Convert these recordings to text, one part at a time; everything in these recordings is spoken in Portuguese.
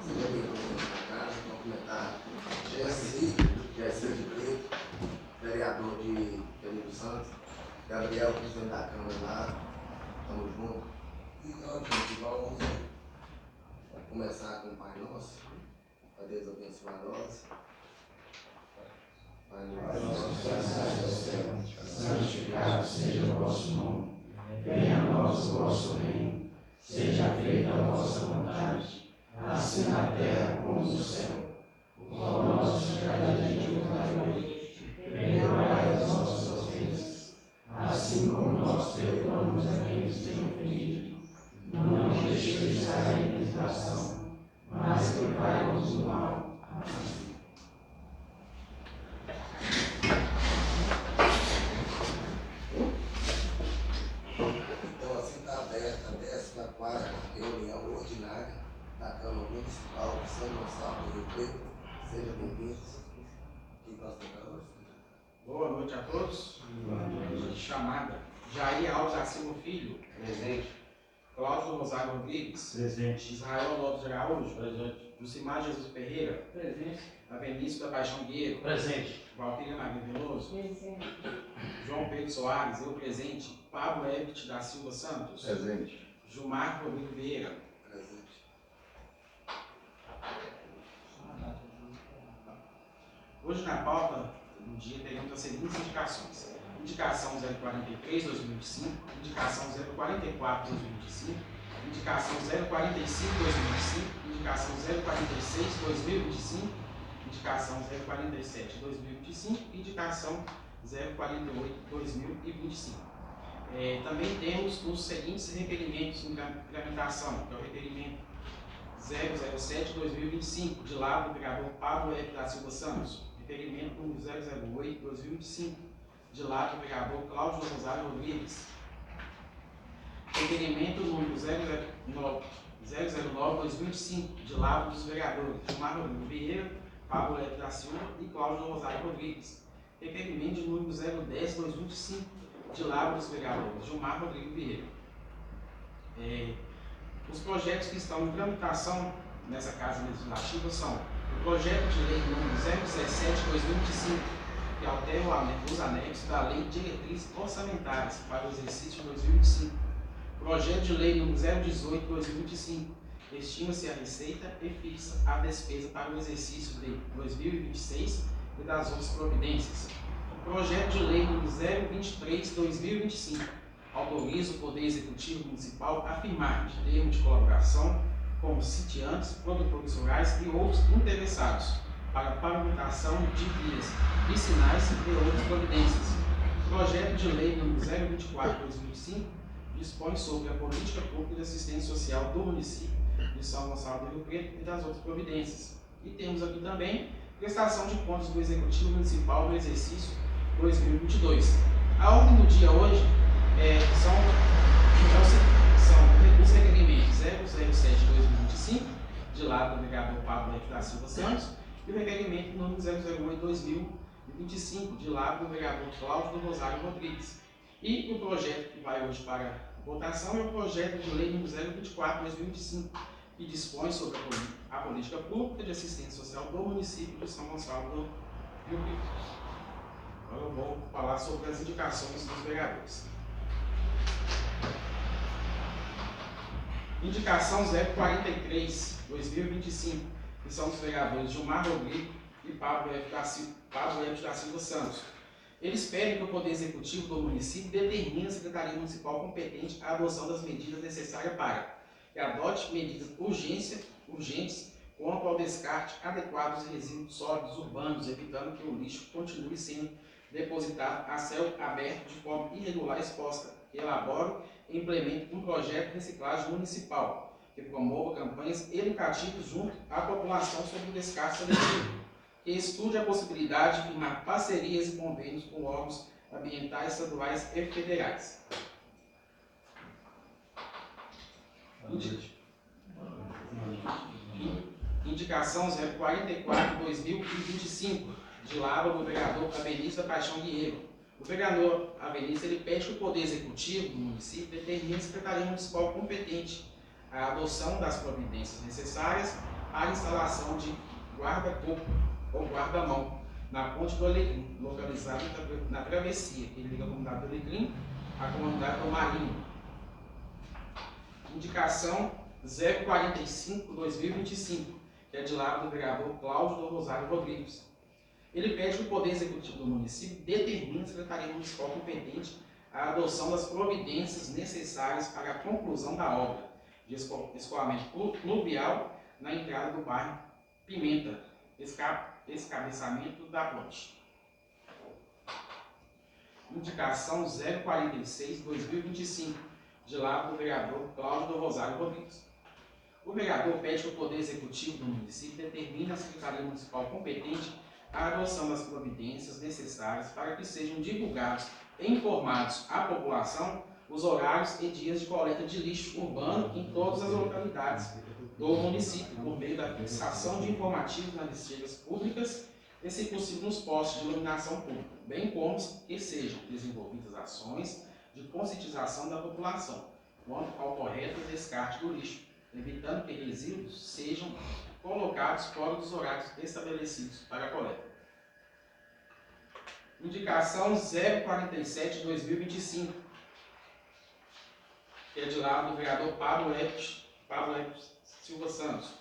Seja bem-vindo na casa, cumprimentar Jesse de Preto, vereador de Felipe Santos, Gabriel, presidente da Câmara lá, estamos juntos. Então, gente, vamos começar com o Pai Nosso, para Deus abençoar nós. Pai Nosso que estás no céu, santificado seja o vosso nome. Venha a nós o vosso reino. Seja feita a vossa vontade, assim na terra como no céu. O pão nosso de cada dia nos dai hoje. Perdoai as nossas ofensas, assim como nós perdoamos a quem nos tem ofendido. Não nos deixeis cair em tentação, mas livrai-nos do mal. Amém. Quarta reunião ordinária da Câmara Municipal de São Gonçalo do Rio Preto. Sejam bem-vindos. Boa noite a todos. Boa noite. Chamada. Jair Alves da Silva Filho. Presente. Cláudio Rosário Rodrigues. Presente. Israel Lopes de Araújo. Presente. Lucimar Jesus Ferreira. Presente. Abenício da Paixão Guerreiro. Presente. Valquíria Maria Veloso. Presente. João Pedro Soares. Eu presente. Pablo Ebit da Silva Santos. Presente. Gilmar Rodrigo Vieira. Presente. Hoje na pauta do dia teremos as seguintes indicações. Indicação 043-2025, indicação 044-2025, indicação 045-2025, indicação 046-2025, indicação 047-2025 e indicação 048-2025. Também temos os seguintes requerimentos em tramitação, que é o requerimento 007-2025, de lá do vereador Pablo F. da Silva Santos, requerimento número 008-2025, de lá do vereador Cláudio Rosário Rodrigues, requerimento número 009-2025, de lá dos vereadores Gilmar Rodrigo Vieira, Pablo F. da Silva e Cláudio Rosário Rodrigues, requerimento número 010-2025, de lá dos vereadores Gilmar Rodrigo Vieira. Os projetos que estão em tramitação nessa Casa Legislativa são o projeto de lei número 017-2025, que altera os anexos da Lei de Diretrizes Orçamentárias para o exercício de 2025. Projeto de lei número 018-2025, estima-se a receita e fixa a despesa para o exercício de 2026 e das outras providências. Projeto de lei número 023-2025, autoriza o Poder Executivo Municipal a firmar de termo de colaboração com os sitiantes, produtores rurais e outros interessados para pavimentação de vias vicinais e outras providências. Projeto de lei número 024-2025 dispõe sobre a política pública de assistência social do município de São Gonçalo do Rio Preto e das outras providências. E temos aqui também prestação de contas do Executivo Municipal no exercício 2022. A ordem do dia hoje são os requerimentos 007-2025, de lá do vereador Pablo F. da Silva Santos, e o requerimento número 008-2025, de lá do vereador Cláudio Rosário Rodrigues. E o projeto que vai hoje para votação é o projeto de lei número 024-2025, que dispõe sobre a política pública de assistência social do município de São Gonçalo do Rio Preto. Agora eu vou falar sobre as indicações dos vereadores. Indicação 043-2025, que são dos vereadores Gilmar Rodrigo e Pablo F. da Silva Santos. Eles pedem que o Poder Executivo do município determine a Secretaria Municipal competente a adoção das medidas necessárias para que adote medidas urgentes quanto ao descarte adequado dos resíduos sólidos urbanos, evitando que o lixo continue sendo depositado a céu aberto de forma irregular e exposta. Elabore e implemente um projeto de reciclagem municipal que promova campanhas educativas junto à população sobre o descarte seletivo, que estude a possibilidade de firmar parcerias e convênios com órgãos ambientais estaduais e federais. Indicação 044-2025, de lá do vereador Abenício da Paixão Guerreiro. O vereador Abenício ele pede que o Poder Executivo do município determine a Secretaria Municipal competente a adoção das providências necessárias para instalação de guarda-corpo ou guarda-mão na Ponte do Alecrim, localizada na travessia que liga a comunidade do Alecrim à comunidade do Marinho. Indicação 045/2025, que é de lado do vereador Cláudio do Rosário Rodrigues. Ele pede que o Poder Executivo do município determine a Secretaria Municipal competente a adoção das providências necessárias para a conclusão da obra de escoamento pluvial na entrada do bairro Pimenta, escabeçamento da ponte. Indicação 046/2025, de lado do vereador Cláudio do Rosário Rodrigues. O vereador pede que o Poder Executivo do município determine a Secretaria Municipal competente a adoção das providências necessárias para que sejam divulgados e informados à população os horários e dias de coleta de lixo urbano em todas as localidades do município, por meio da fixação de informativos nas lixeiras públicas e, se possível, nos postos de iluminação pública, bem como que sejam desenvolvidas ações de conscientização da população quanto ao correto descarte do lixo, evitando que resíduos sejam colocados fora dos horários estabelecidos para a coleta. Indicação 047/2025, que é de lado do vereador Pablo Epes Silva Santos.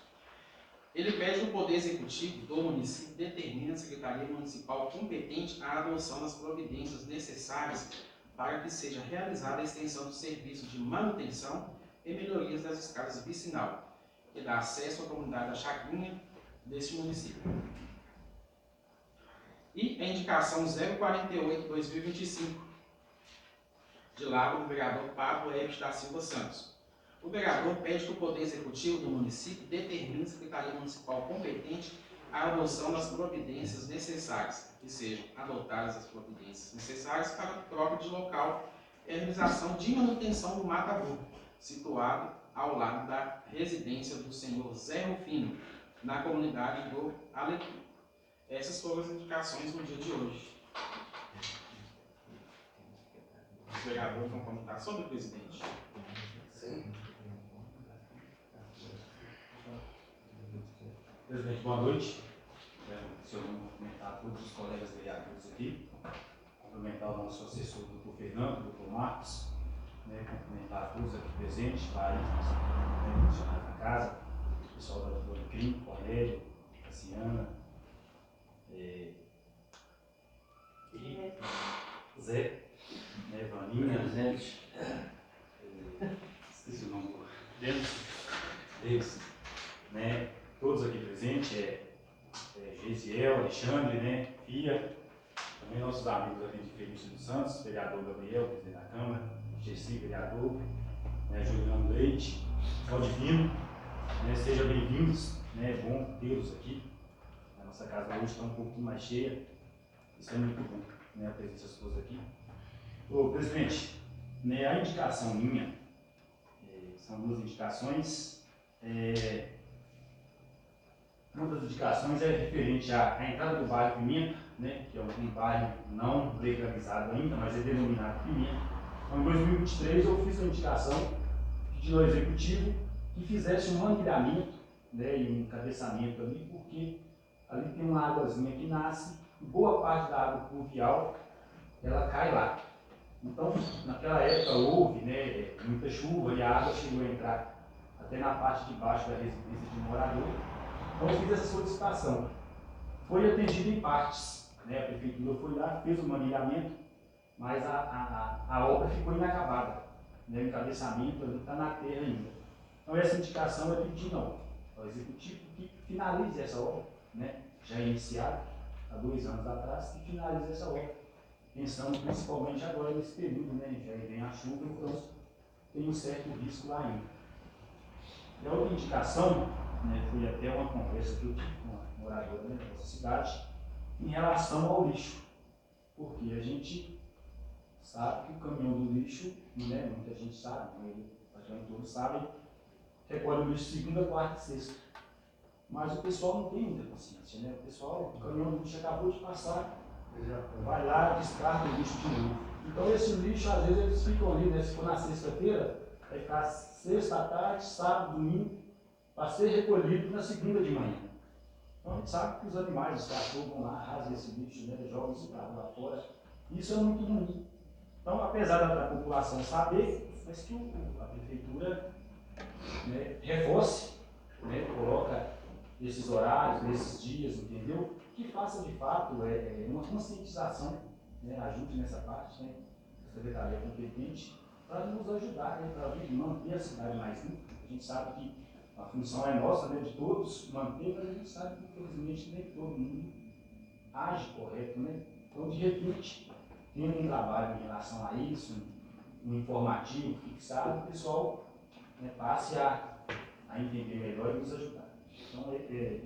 Ele pede que o Poder Executivo do município determine a Secretaria Municipal competente à adoção das providências necessárias para que seja realizada a extensão do serviço de manutenção e melhorias das escadas vicinal, que dá acesso à comunidade da Chacrinha deste município. E a indicação 048/2025, de lado do vereador Pablo Epes da Silva Santos. O vereador pede que o Poder Executivo do município determine a Secretaria Municipal competente a adoção das providências necessárias, que sejam adotadas as providências necessárias para a troca de local e a realização de manutenção do matadouro, situado ao lado da residência do senhor Zé Rufino, na comunidade do Alecrim. Essas foram as indicações no dia de hoje. Os vereadores vão comentar sobre o presidente. Sim. Presidente, boa noite. Quero cumprimentar todos os colegas vereadores aqui, cumprimentar o nosso assessor, doutor Fernando, doutor Marcos, cumprimentar todos aqui presentes, pais, funcionários da casa, o pessoal da doutora Crim, Cornélio, Cassiana, Zé, Vaninha, esqueci o nome, Deus, todos aqui presentes, Gesiel, Alexandre, Fia, também nossos amigos aqui de Felício dos Santos, vereador Gabriel, presidente da Câmara, Gessi, vereador, Juliano Leite, Claudivino, sejam bem-vindos, é bom tê-los aqui. A nossa casa hoje está um pouquinho mais cheia, isso é muito bom, a presença suas aqui. Ô, presidente, a indicação minha, são duas indicações. Uma das indicações é referente à entrada do bairro Pimenta, que é um bairro não legalizado ainda, mas é denominado Pimenta. Então, em 2023, eu fiz a indicação, pedi ao executivo que fizesse um mangueiramento e um encabeçamento ali, porque ali tem uma águazinha que nasce e boa parte da água pluvial ela cai lá. Então, naquela época houve muita chuva e a água chegou a entrar até na parte de baixo da residência de morador. Então, eu fiz essa solicitação. Foi atendida em partes. A prefeitura foi lá, fez o mangueiramento, mas a obra ficou inacabada. O encabeçamento está na terra ainda. Então, essa indicação é pedir ao executivo que finalize essa obra, já iniciada há 2 anos atrás, que finalize essa obra. Pensando principalmente agora nesse período, já vem a chuva, então tem um certo risco lá ainda. E a outra indicação, foi até uma conversa que eu tive com uma moradora da nossa cidade, em relação ao lixo. Porque a gente sabe que o caminhão do lixo, muita gente sabe, praticamente todos sabem, recolhe o lixo segunda, quarta e sexta. Mas o pessoal não tem muita consciência, o caminhão do lixo acabou de passar, vai lá, descarta o lixo de novo. Então esse lixo, às vezes, eles ficam ali, se for na sexta-feira, vai ficar sexta à tarde, sábado, domingo, para ser recolhido na segunda de manhã. Então a gente sabe que os animais, os cachorros vão lá, rasgam esse lixo, né, jogam esse carro lá fora. Isso é muito ruim. Então, apesar da população saber, mas que a prefeitura, né, reforce, né, coloca esses horários, esses dias, entendeu? Que faça de fato uma conscientização, né, ajude nessa parte, né, a secretaria competente, para nos ajudar, né, para manter a cidade mais limpa. A gente sabe que a função é nossa, né, de todos, manter, mas a gente sabe que, infelizmente, nem todo mundo age correto, né? Então, de repente, tem um trabalho em relação a isso, um informativo fixado, o pessoal, né, passe a entender melhor e nos ajudar. Então,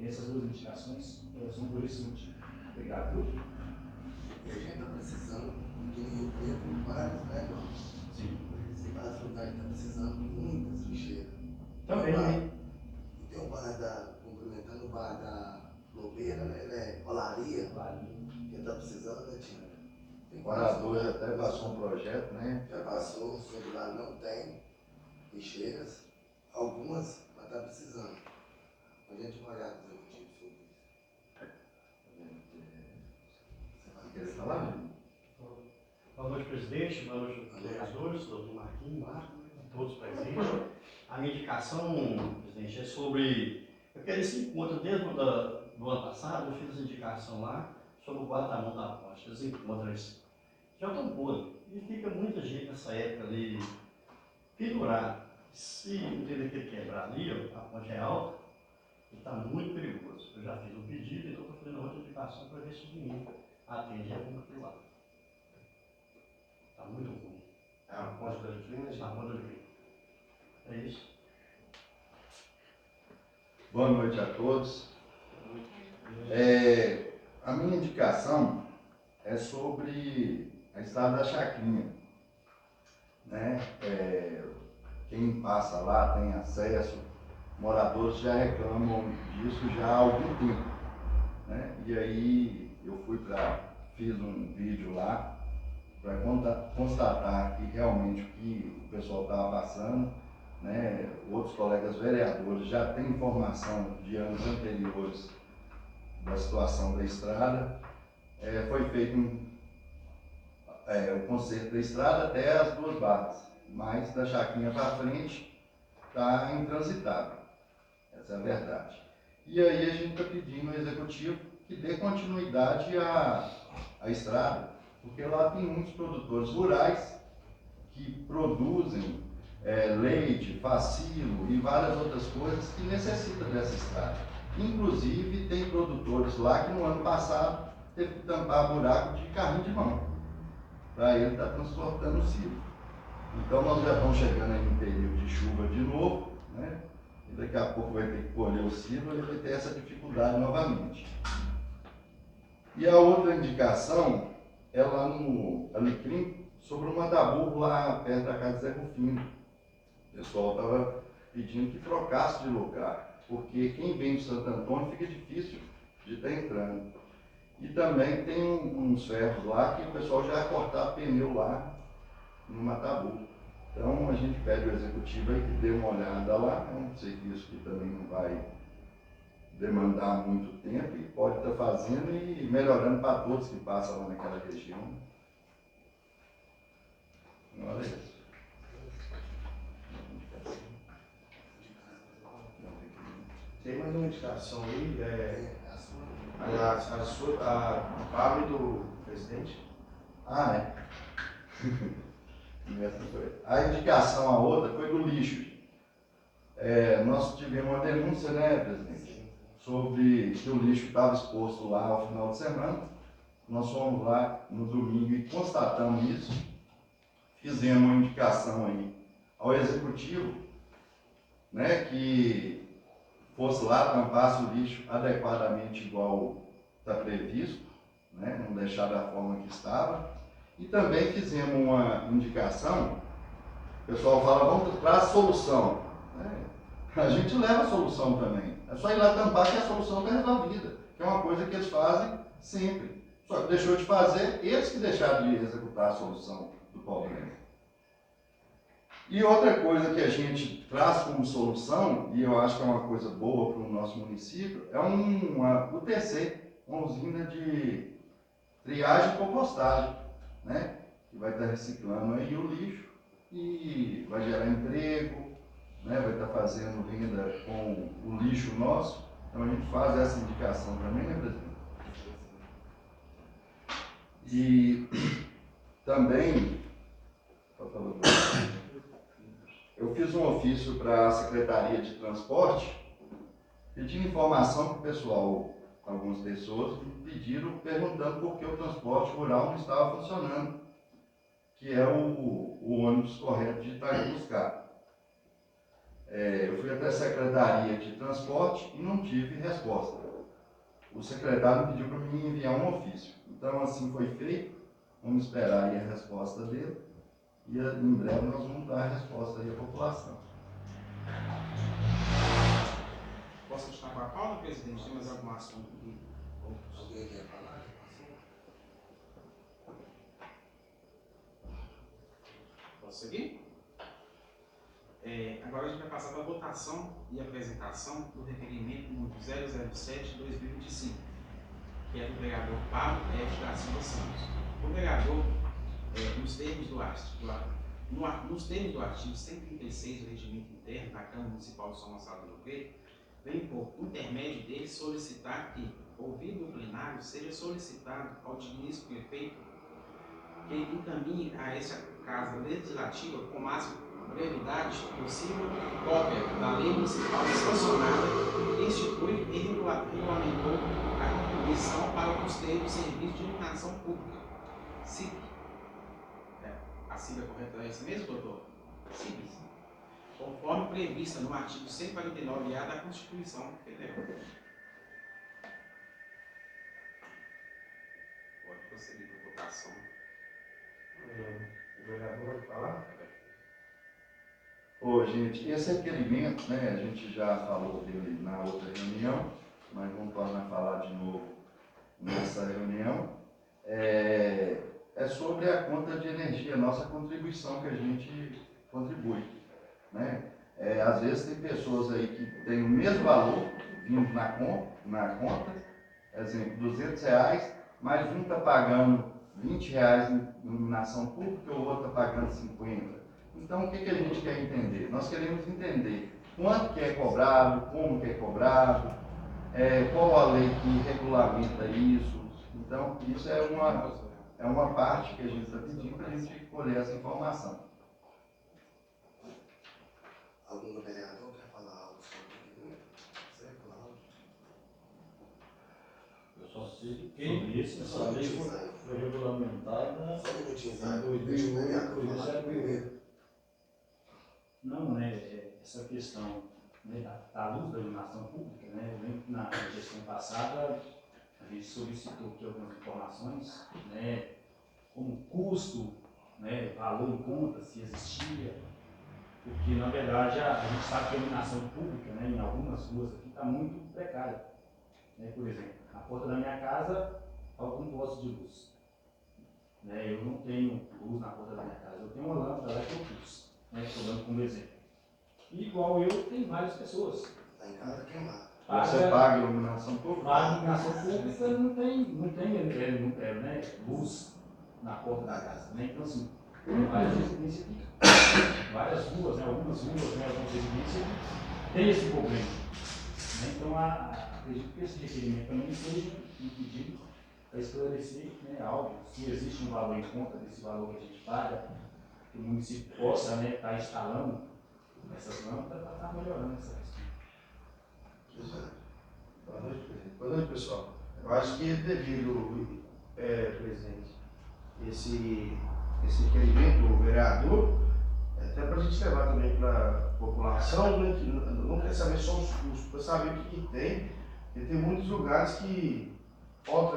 essas duas indicações são por esse motivo. Obrigado. E a gente está precisando de Rio Preto, vários, né? Sim. Esse vaso está precisando de muitas lixeiras. Também, né? E tem um bar complementando o bar da Lobeira, né? Ele é Olaria. Que está precisando, né, Tina? O morador já até passou um projeto, né? Já passou, sobre lá não tem lixeiras, algumas, mas está precisando. A gente vai olhar no executivo sobre isso. Quer falar? Boa noite, presidente. Boa noite, vereadores, doutor Marquinhos, Marco, todos presentes. A minha indicação, presidente, é sobre... Eu quero esse encontro, desde do ano passado, eu fiz essa indicação lá sobre o guarda-mão da ponte. Eles encontram esse. Já estão podres. E fica muita gente nessa época ali pendurada. Se o telhado que quebrar ali, ó, a ponte é alta, está muito perigoso. Eu já fiz um pedido, então estou fazendo outra indicação para ver se o domingo atende alguma coisa lá. Está muito ruim. É uma ponte da Jutlina, gente? Na ponta de mim. É isso. Boa noite a todos. A minha indicação é sobre a estrada da Chacrinha, né? Quem passa lá tem acesso, moradores já reclamam disso já há algum tempo, né? E aí eu fiz um vídeo lá para constatar que realmente o que o pessoal estava passando, né? Outros colegas vereadores já têm informação de anos anteriores da situação da estrada. Foi feito o conserto da estrada até as duas barras, mas da Chacrinha para frente está intransitável. Essa é a verdade. E aí a gente está pedindo ao executivo que dê continuidade à estrada, porque lá tem muitos produtores rurais que produzem leite, facilo e várias outras coisas que necessitam dessa estrada. Inclusive tem produtores lá que no ano passado teve que tampar buraco de carrinho de mão para ele estar transportando o silo. Então nós já estamos chegando aí no período de chuva de novo, né? E daqui a pouco vai ter que colher o silo e ele vai ter essa dificuldade novamente. E a outra indicação é lá no Alecrim, sobre o Mataburro lá perto da casa de Zé Rufino. O pessoal estava pedindo que trocasse de lugar, porque quem vem de Santo Antônio fica difícil de estar entrando. E também tem uns ferros lá que o pessoal já ia cortar pneu lá no Mataburro. Então a gente pede ao executivo aí que dê uma olhada lá, é um serviço que também não vai demandar muito tempo e pode estar fazendo e melhorando para todos que passam lá naquela região. Olha isso. Tem mais uma indicação aí, a Pablo do presidente. Ah, é. A indicação, a outra, foi do lixo. Nós tivemos uma denúncia, né, presidente, sobre que o lixo estava exposto lá ao final de semana. Nós fomos lá no domingo e constatamos isso. Fizemos uma indicação aí ao executivo, né, que fosse lá, tampasse o lixo adequadamente igual está previsto, né, não deixar da forma que estava. E também fizemos uma indicação, o pessoal fala, vamos traz solução. A gente leva a solução também. É só ir lá tampar que a solução está resolvida, que é uma coisa que eles fazem sempre. Só que deixou de fazer, eles que deixaram de executar a solução do problema. E outra coisa que a gente traz como solução, e eu acho que é uma coisa boa para o nosso município, é uma UTC, uma usina de triagem e compostagem, né? Que vai estar reciclando aí o lixo e vai gerar emprego, né? Vai estar fazendo renda com o lixo nosso. Então a gente faz essa indicação também, né, presidente? E também, eu fiz um ofício para a Secretaria de Transporte pedindo informação para o pessoal. Algumas pessoas me pediram perguntando por que o transporte rural não estava funcionando, que é o ônibus correto de Itaibuscar. Eu fui até a Secretaria de Transporte e não tive resposta. O secretário pediu para mim enviar um ofício. Então, assim foi feito. Vamos esperar aí a resposta dele. E em breve nós vamos dar a resposta aí à população. Posso continuar com a pauta, presidente? Tem mais algum assunto aqui? Alguém quer falar? Posso seguir? Agora a gente vai passar para a votação e apresentação do requerimento número 007/2025, que é do vereador Pablo F. da Silva Santos. O vereador, nos termos do artigo 136 do regimento interno da Câmara Municipal de São Gonçalo do Rio Preto, vem por intermédio dele solicitar que, ouvido o plenário, seja solicitado ao digníssimo prefeito que encaminhe a essa Casa Legislativa com o máximo brevidade possível cópia da Lei Municipal sancionada que institui e regulamentou a Comissão para o Custeio do Serviço de Iluminação Pública, CIP. A sigla correta é essa mesmo, doutor? CIP. Conforme prevista no artigo 149A da Constituição Federal. Pode prosseguir com a votação. O vereador vai falar? Gente, esse requerimento, né, a gente já falou dele na outra reunião, mas vamos tornar a falar de novo nessa reunião. É sobre a conta de energia, nossa contribuição que a gente contribui, né? Às vezes tem pessoas aí que têm o mesmo valor vindo na conta, exemplo, R$200, mas um está pagando R$20 em iluminação pública, o outro está pagando 50. Então, o que a gente quer entender? Nós queremos entender quanto que é cobrado, como que é cobrado, qual a lei que regulamenta isso. Então, isso é uma parte que a gente está pedindo para a gente colher essa informação. Algum vereador quer falar algo sobre isso? Eu só sei que essa lei foi regulamentada Só um minutinho, em Zé. 2008, por isso é primeiro. Não, né, essa questão, né, da luz da iluminação pública, né, eu lembro que na gestão passada a gente solicitou aqui algumas informações, né, como custo, né, valor em conta, se existia, porque na verdade a gente sabe que a iluminação pública, né, em algumas ruas aqui está muito precária. Né, por exemplo, na porta da minha casa falta um poste de luz. Né, eu não tenho luz na porta da minha casa, eu tenho uma lâmpada lá que eu pus. Estou dando como exemplo. E igual eu, tem várias pessoas. Está em casa queimado. Você paga a iluminação pública? A iluminação pública não tem né, luz na porta da casa. Né? Então, assim, tem várias residências aqui, várias ruas, né, algumas ruas, né, algumas residências tem esse problema. Né? Então, acredito que esse requerimento também seja um pedido para esclarecer, né, algo, se existe um valor em conta desse valor que a gente paga, que o município possa, né, estar instalando essas lâmpadas para estar melhorando essa questão. Boa noite, presidente. Boa noite, pessoal. Eu acho que devido, presidente, esse requerimento do vereador, até para a gente levar também para a população, né, que não quer saber só os custos, para saber o que tem. Porque tem muitos lugares que falta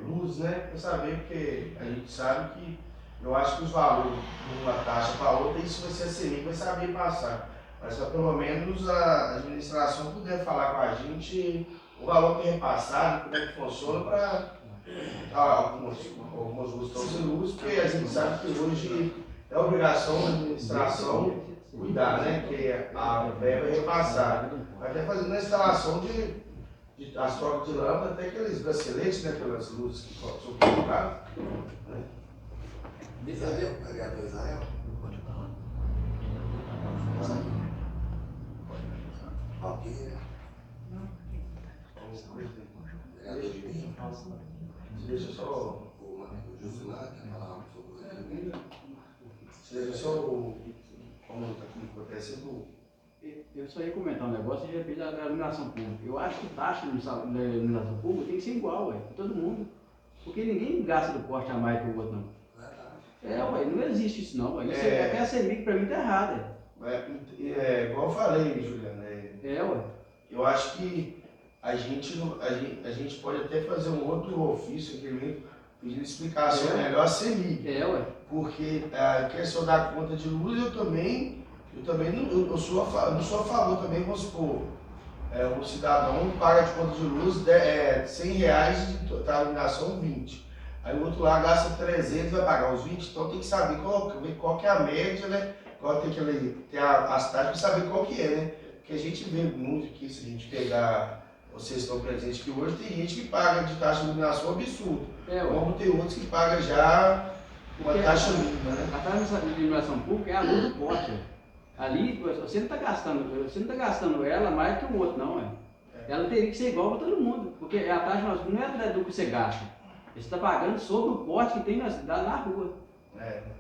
luz, né, para saber, porque a gente sabe que eu acho que os valores de uma taxa para outra, isso vai ser a CEMIG, vai saber passar. Mas pelo menos a administração puder falar com a gente o valor que é repassado, como é que funciona, para algumas ruas estão sem luz, porque a gente sabe que hoje é obrigação da administração cuidar, né? Que a verba é repassada. Até fazendo a instalação de as trocas de lâmpada, até aqueles braceletes, né? Aquelas luzes que são colocadas. Né? Israel, vereador Israel. Ok. Vereador de mim. Deixa só O Josimar quer falar sobre o requerimento. Deixa só como está acontecendo. Eu só ia comentar um negócio e já fiz a iluminação pública. Eu acho que taxa de iluminação pública tem que ser igual, ué, para todo mundo. Porque ninguém gasta do poste a mais que o outro, não. Ué, não existe isso não, ué. Aquela CEMIG para mim tá errada. Igual eu falei, Juliana. Ué. Eu acho que a gente pode até fazer um outro ofício, pedindo explicação melhor a CEMIG. Ué. Porque a questão da conta de luz, eu também não sou a favor também, vamos supor, um cidadão paga de conta de luz R$100 de iluminação 20. Aí o outro lá gasta 300 vai pagar os 20, então tem que saber qual que é a média, né? Tem que ter as taxas para saber qual que é, né? Porque a gente vê muito aqui, se a gente pegar, vocês estão presentes aqui hoje, tem gente que paga de taxa de iluminação absurdo. Como tem outros que pagam já uma taxa mínima, né? A taxa de iluminação pública é a luz do poste. Ali você não está gastando ela mais que o outro, não, é. Ela teria que ser igual para todo mundo, porque a taxa não é do que você gasta. Você está pagando sobre o poste que tem na cidade, na rua.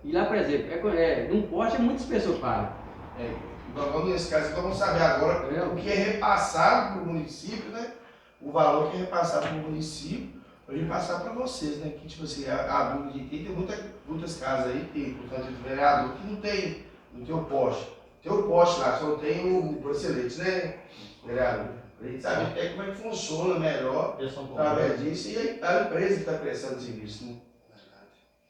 E lá, por exemplo, num poste muitas pessoas pagam. Então, vamos nesse caso, então vamos saber agora o que é repassado para o município, né? O valor que é repassado para o município, para a gente passar para vocês, né? Que tipo assim, a dúvida de tem muitas casas aí, tem, portanto, o vereador que não tem o poste. Tem o poste lá, só tem o bracelete, né, vereador? A gente sabe até como é que funciona melhor através disso e a empresa que está prestando serviço, né?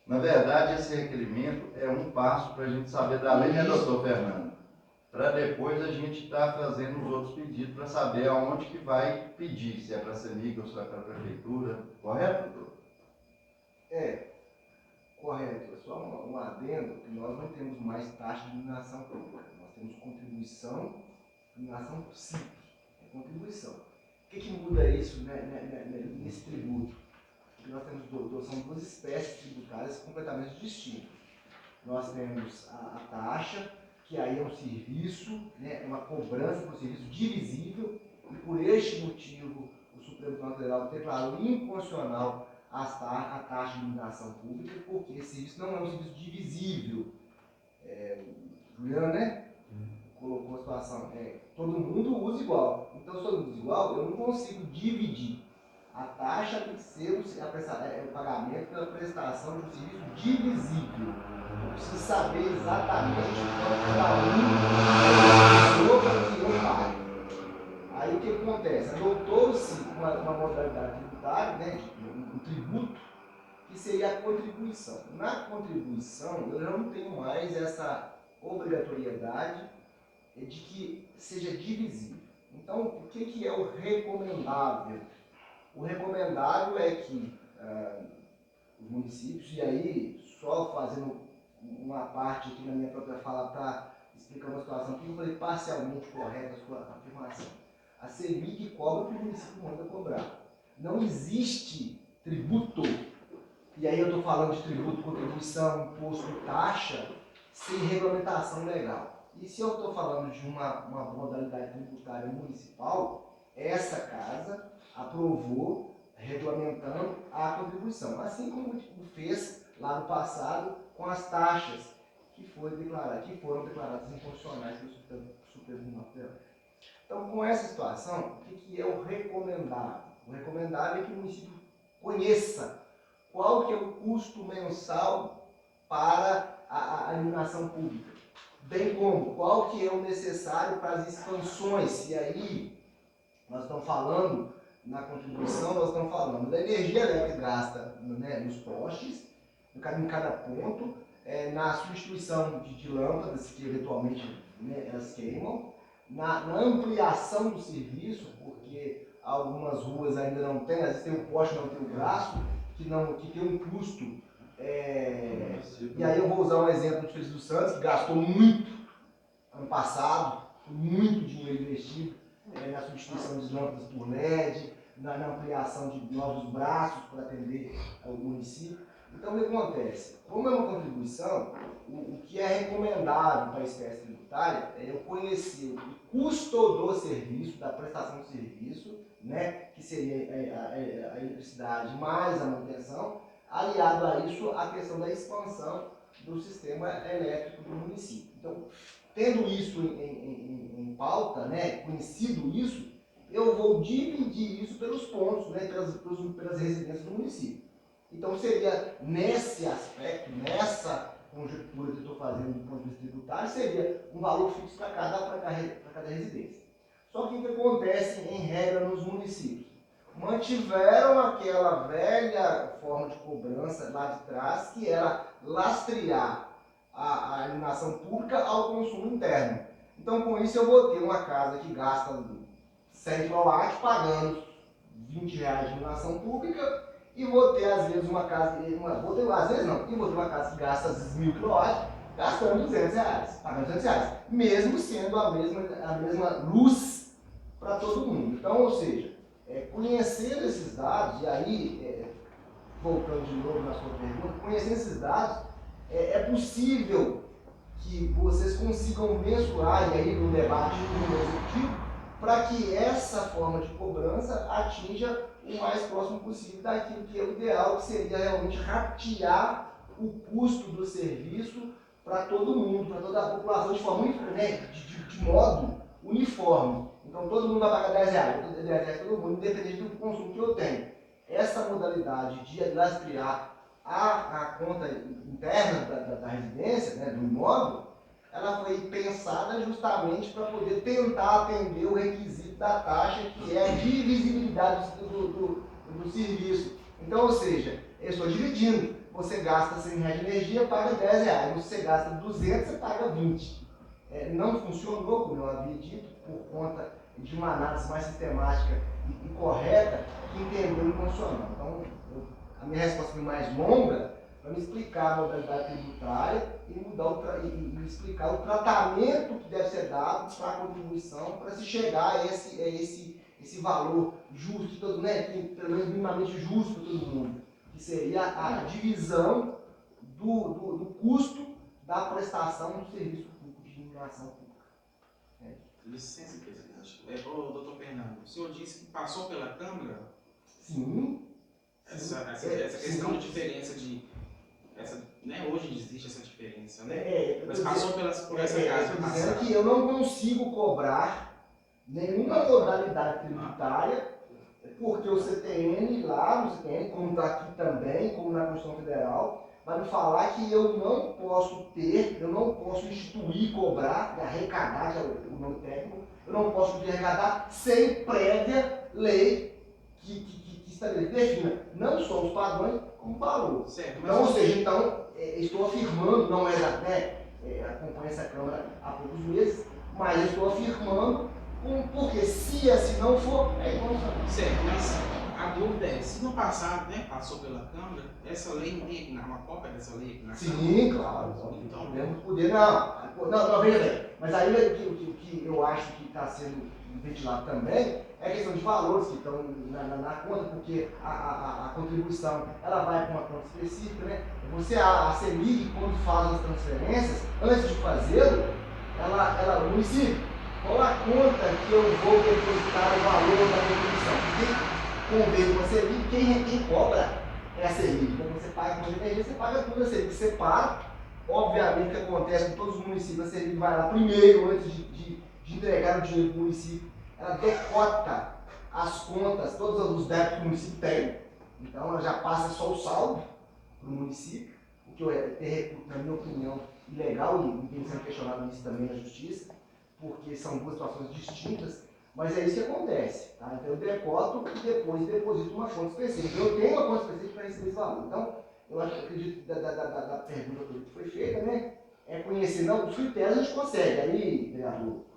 Na verdade, esse requerimento é um passo para a gente saber da lei, né, doutor Fernando? Para depois a gente estar fazendo os outros pedidos para saber aonde que vai pedir, se é para a CEMIG ou se é para a prefeitura. Correto, doutor? Correto. É só um adendo que nós não temos mais taxa de iluminação pública. Nós temos contribuição, iluminação simples. É contribuição. O que muda isso nesse tributo? Porque nós são duas espécies tributárias completamente distintas. Nós temos a taxa, que aí é um serviço, né, uma cobrança por serviço divisível, e por este motivo o Supremo Tribunal Federal declarou inconstitucional a taxa de iluminação pública, porque esse serviço não é um serviço divisível. Juliana, né? Colocou a situação, todo mundo usa igual. Então, se todo mundo usa igual, eu não consigo dividir. A taxa tem que ser o pagamento pela prestação de um serviço divisível. Eu preciso saber exatamente quanto para que eu pague. Aí o que acontece? Adotou-se uma modalidade tributária, né, um tributo, que seria a contribuição. Na contribuição, eu não tenho mais essa obrigatoriedade de que seja divisível. Então, o que é o recomendável? O recomendável é que os municípios, e aí, só fazendo uma parte aqui na minha própria fala para explicar uma situação que eu falei parcialmente correta a sua afirmação. A CEMIG cobra o que o município manda cobrar. Não existe tributo, e aí eu estou falando de tributo, contribuição, imposto, taxa, sem regulamentação legal. E se eu estou falando de uma modalidade tributária municipal, essa casa aprovou, regulamentando a contribuição, assim como fez lá no passado com as taxas que foram declaradas inconstitucionais pelo Supremo Tribunal Federal. Então, com essa situação, o que é o recomendável? O recomendável é que o município conheça qual que é o custo mensal para a iluminação pública, bem como qual que é o necessário para as expansões. E aí, nós estamos falando, na contribuição, nós estamos falando da energia elétrica gasta, né, nos postes, em cada ponto, na substituição de lâmpadas que eventualmente, né, elas queimam, na ampliação do serviço, porque algumas ruas ainda não tem, às vezes tem o poste, não tem o braço, que tem um custo. E aí eu vou usar um exemplo de Feliz dos Santos, que gastou muito ano passado, muito dinheiro investido na substituição de lâmpadas por LED, na ampliação de novos braços para atender o município. Então, o que acontece? Como é uma contribuição, o que é recomendável para a espécie tributária é eu conhecer o custo do serviço, da prestação de serviço, né, que seria a eletricidade mais a manutenção, aliado a isso a questão da expansão do sistema elétrico do município. Então, tendo isso em pauta, né, conhecido isso, eu vou dividir isso pelos pontos, né, pelas residências do município. Então, seria nesse aspecto, nessa conjectura que eu estou fazendo do ponto de vista tributário, seria um valor fixo para cada residência. Só que o que acontece em regra nos municípios? Mantiveram aquela velha forma de cobrança lá de trás, que era lastrear a iluminação pública ao consumo interno. Então, com isso, eu vou ter uma casa que gasta 100 kW pagando R$20 de iluminação pública, e vou ter, às vezes, uma casa, e vou ter uma casa que gasta 1.000 kW gastando R$200, pagando R$200, mesmo sendo a mesma luz para todo mundo. Então, ou seja, conhecendo esses dados, e aí, voltando de novo na sua pergunta, conhecendo esses dados, é possível que vocês consigam mensurar, e aí no debate no executivo, para que essa forma de cobrança atinja o mais próximo possível daquilo que é o ideal, que seria realmente ratear o custo do serviço para todo mundo, para toda a população, de forma de modo uniforme. Então todo mundo vai pagar R$10, R$10 todo mundo, independente do consumo que eu tenho. Essa modalidade de lastrear a conta interna da residência, né, do imóvel, ela foi pensada justamente para poder tentar atender o requisito da taxa, que é a divisibilidade do serviço. Então, ou seja, eu estou dividindo. Você gasta R$100 de energia, paga R$10. Você gasta 200, você paga 20. Não funcionou, como eu havia dito, por conta de uma análise mais sistemática e correta, que entendeu e funcionou. Então, a minha resposta foi mais longa, para me explicar a modalidade tributária e explicar o tratamento que deve ser dado para a contribuição, para se chegar a esse valor justo, de todo, né, pelo menos minimamente justo para todo mundo, que seria a divisão do custo da prestação do serviço público, de iluminação pública. Licença, presidente. Doutor Fernando, o senhor disse que passou pela Câmara? Sim. Essa questão de diferença hoje existe essa diferença, né? Mas passou por essa casa. Estou dizendo que eu não consigo cobrar nenhuma modalidade tributária, porque o CTN lá, no CTN, como está aqui também, como na Constituição Federal, vai me falar que eu não posso instituir, cobrar, arrecadar, que é o nome técnico, eu não posso arrecadar sem prévia lei que defina não só os padrões, como valor. Certo, então, ou seja, estou afirmando, não acompanho essa Câmara há poucos meses, mas estou afirmando, porque se assim não for, é contra. Certo, mas a dúvida é, se no passado, passou pela Câmara, essa lei não tem aqui uma cópia dessa lei aqui na Câmara? Sim, claro. Então, podemos poder, não, veja bem, mas aí o que eu acho que está sendo ventilado também é a questão de valores que estão na conta, porque a contribuição ela vai para uma conta específica, né? A CEMIG, quando faz as transferências, antes de fazê-lo, o município, qual a conta que eu vou depositar o valor da contribuição? Quem convém com a CEMIG, quem cobra é a CEMIG. Então você paga com energia, você paga tudo, a CEMIG separa. Obviamente, o que acontece em todos os municípios, a CEMIG vai lá primeiro, antes de entregar o dinheiro para o município, ela decota as contas, todos os débitos que o município tem. Então, ela já passa só o saldo para o município, o que na minha opinião, ilegal, e tem sendo questionado isso também na justiça, porque são duas situações distintas, mas é isso que acontece. Tá? Então, eu decoto e depois deposito uma conta específica. Eu tenho uma conta específica para receber esse valor. Então, eu acredito da pergunta que foi feita, né? É conhecer, não, os critérios a gente consegue. Aí, vereador,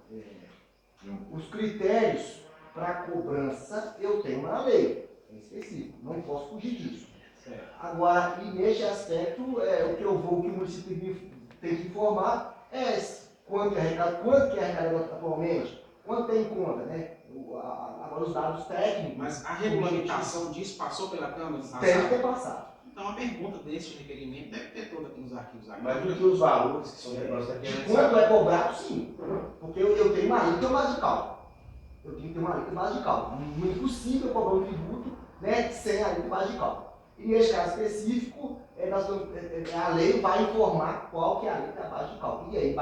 os critérios para cobrança eu tenho na lei, é específico, não posso fugir disso. Agora, e neste aspecto, o que o município tem que informar é quanto que é arrecadado atualmente, quanto tem em conta, né? Agora os dados técnicos. Mas a regulamentação disso passou pela Câmara? Deve ter passado. Então a pergunta desse requerimento deve ter toda aqui nos arquivos agora. Mas do que os valores que são negócios aqui De quanto é cobrado, sim. Porque eu tenho uma linha base de cálculo. Eu tenho que ter uma linha base de cálculo. Não é impossível cobrar um tributo, né, sem a linha base de cálculo. E nesse caso específico, a lei vai informar qual que é a linha da base de cálculo. E aí,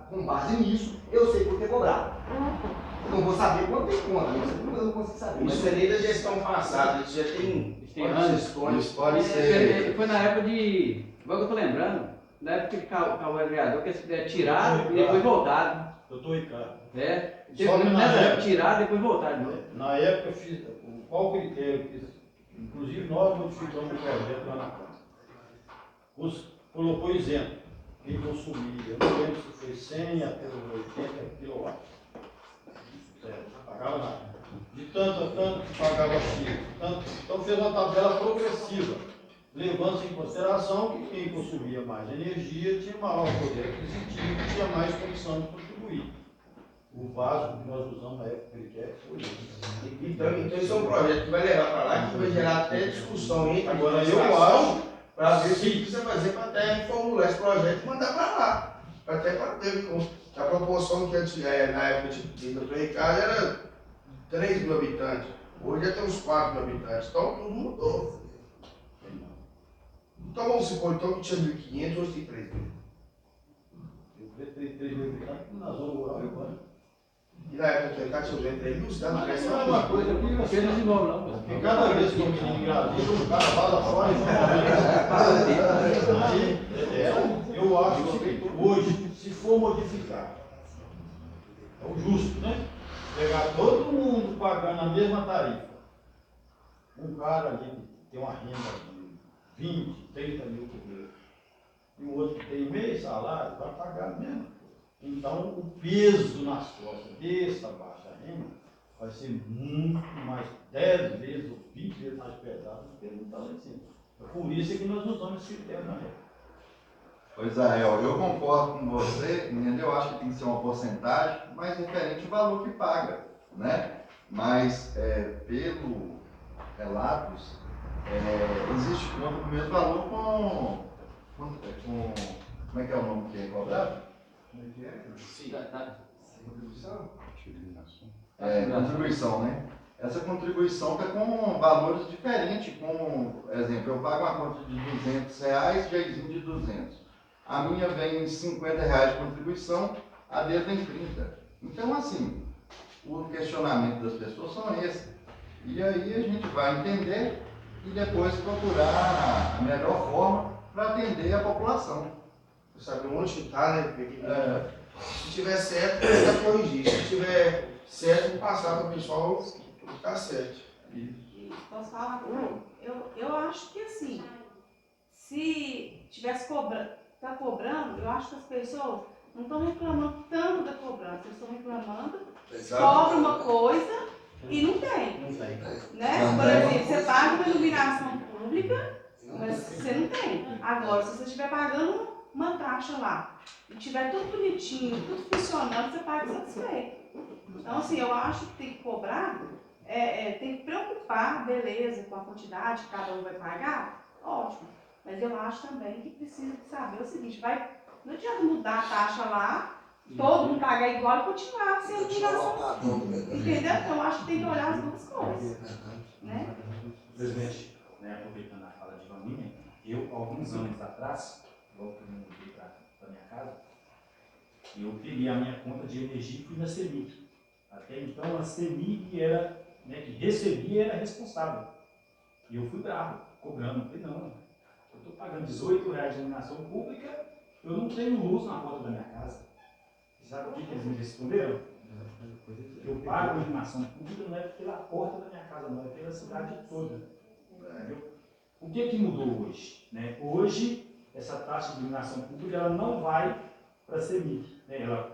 com base nisso, eu sei por que cobrar. Eu não vou saber quanto tem conta, eu não consigo saber. Isso é nem da gestão passada, isso já tem anos. gestões. Pode ser. Foi na época de. Igual que eu tô lembrando, na época que o vereador que eles tiraram e depois voltaram. Doutor Ricardo. Nessa época tiraram e depois voltaram de novo. Na época eu fiz. Qual critério? Inclusive nós modificamos o projeto lá na Câmara. Colocou isento. Quem consumia, eu não lembro se foi 100 até os 80 kW. Pagava nada. De tanto a tanto que pagava X. Então fez uma tabela progressiva, levando-se em consideração que quem consumia mais energia tinha maior poder aquisitivo e tinha mais condição de contribuir. O básico que nós usamos na época que ele quer foi isso. Então isso é um projeto que vai levar para lá, que vai gerar até discussão entre Agora eu acho para ver o que precisa fazer para até formular esse projeto e mandar para lá. Até para ver a proporção que na época de Dr. Ricardo era 3 mil habitantes. Hoje já tem uns 4 mil habitantes. Então tudo mudou. Então vamos supor então, que tinha 1.500, hoje tem 3 mil. Eu 3 mil habitantes na zona rural agora. E na época do Ricardo tinha 3 mil, os caras não crescem Não é uma coisa que Porque eles de novo, não. porque cada vez que o menino engravida, o cara vaza fora e aí, eu acho que hoje, se for modificar, é o justo, né? Pegar todo mundo pagando a mesma tarifa. Um cara ali que tem uma renda de 20, 30 mil por mês, e o outro que tem meio salário, vai pagar a mesma coisa. Então, o peso nas costas dessa baixa renda vai ser muito mais, 10 vezes ou 20 vezes mais pesado do que ele está lá em cima. Por isso é que nós usamos esse critério na época. Pois é, eu concordo com você, entendeu? Eu acho que tem que ser uma porcentagem, mas referente ao valor que paga, né? Mas, pelo relatos, existe conta do mesmo valor com como é que é o nome que é cobrado? Sim. Contribuição, né? Essa contribuição está com valores diferentes, como, por exemplo, eu pago uma conta de R$200, Jairzinho de 200. A minha vem R$50 de contribuição, a dele vem 30. Então, assim, o questionamento das pessoas são esse. E aí a gente vai entender e depois procurar a melhor forma para atender a população. Você sabe onde está, né? Se tiver certo, precisa corrigir. Se tiver certo, vou passar para o pessoal que está certo. Posso falar? Eu acho que assim, se tivesse cobrando, eu acho que as pessoas não estão reclamando tanto da cobrança, eles estão reclamando, cobra uma coisa e não tem. Né? Por exemplo, você paga uma iluminação pública, mas você não tem. Agora, se você estiver pagando uma taxa lá e tiver tudo bonitinho, tudo funcionando, você paga satisfeito. Então, assim, eu acho que tem que cobrar, tem que preocupar, beleza, com a quantidade que cada um vai pagar, ótimo. Mas eu acho também que precisa de saber o seguinte, não adianta mudar a taxa lá, todo mundo pagar igual e continuar sem iluminação. Entendeu? Então, eu acho que tem que olhar as duas coisas. Né? Presidente, aproveitando a fala de Vaninha, eu, alguns anos atrás, logo que eu me mudei para minha casa, eu peguei a minha conta de energia e fui na CEMIG. Até então, a CEMIG era, que recebia, era responsável. E eu fui bravo, cobrando. Falei, não, eu estou pagando R$18 de iluminação pública, eu não tenho luz na porta da minha casa. Sabe o que eles me responderam? Eu pago a iluminação pública não é pela porta da minha casa, não, é pela cidade toda. Entendeu? O que mudou hoje? Hoje, essa taxa de iluminação pública ela não vai para a CEMIG.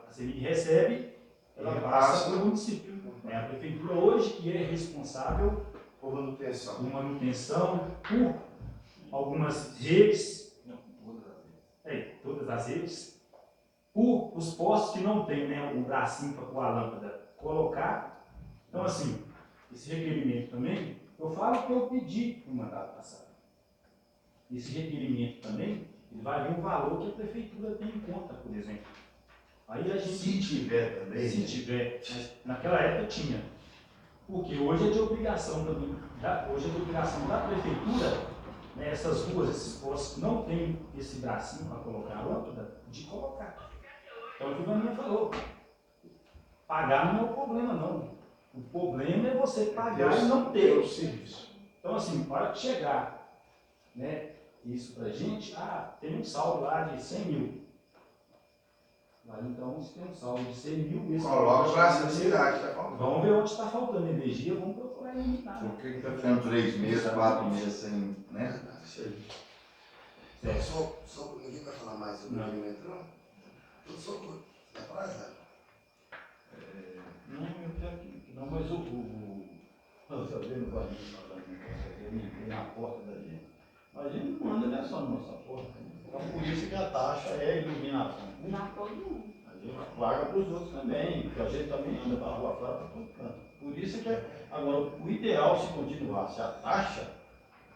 A CEMIG recebe, ela passa para o município. A prefeitura hoje que é responsável por manutenção. Por algumas redes, todas as redes, por os postos que não tem, né, um bracinho para pôr a lâmpada, colocar. Então, assim, esse requerimento também, eu falo que eu pedi no mandato passado. Esse requerimento também, ele vai vir um valor que a prefeitura tem em conta, por exemplo. Aí a gente, Se tiver também. se tiver, mas naquela época tinha. Porque hoje é de obrigação também, hoje é de obrigação da prefeitura, né, essas ruas, esses postos que não tem esse bracinho para colocar a lâmpada, de colocar. Então o que o Daniel falou, pagar não é o problema não. O problema é você pagar e não ter o serviço. Então assim, para que chegar, né, isso pra gente, tem um saldo lá de 100 mil. Lá então, se tem um saldo de 100 mil, esse Coloca o braço da cidade, tá falando. vamos ver onde está faltando energia, vamos procurar eliminar. Por que está ficando 3 meses, 4 meses sem, né? Isso aí. Então, só ninguém vai falar mais sobre o Não. alimento, não? Tudo sobre da praia, Não, eu tenho que. Não, mas você vê no Guarani falando que ele na porta da gente. Mas a gente não anda nessa nossa porta. Então por isso que a taxa é iluminação. Não, todo mundo. A gente paga para os outros também, porque a gente também anda para a rua fora para todo canto. Por isso que agora o ideal se continuasse a taxa,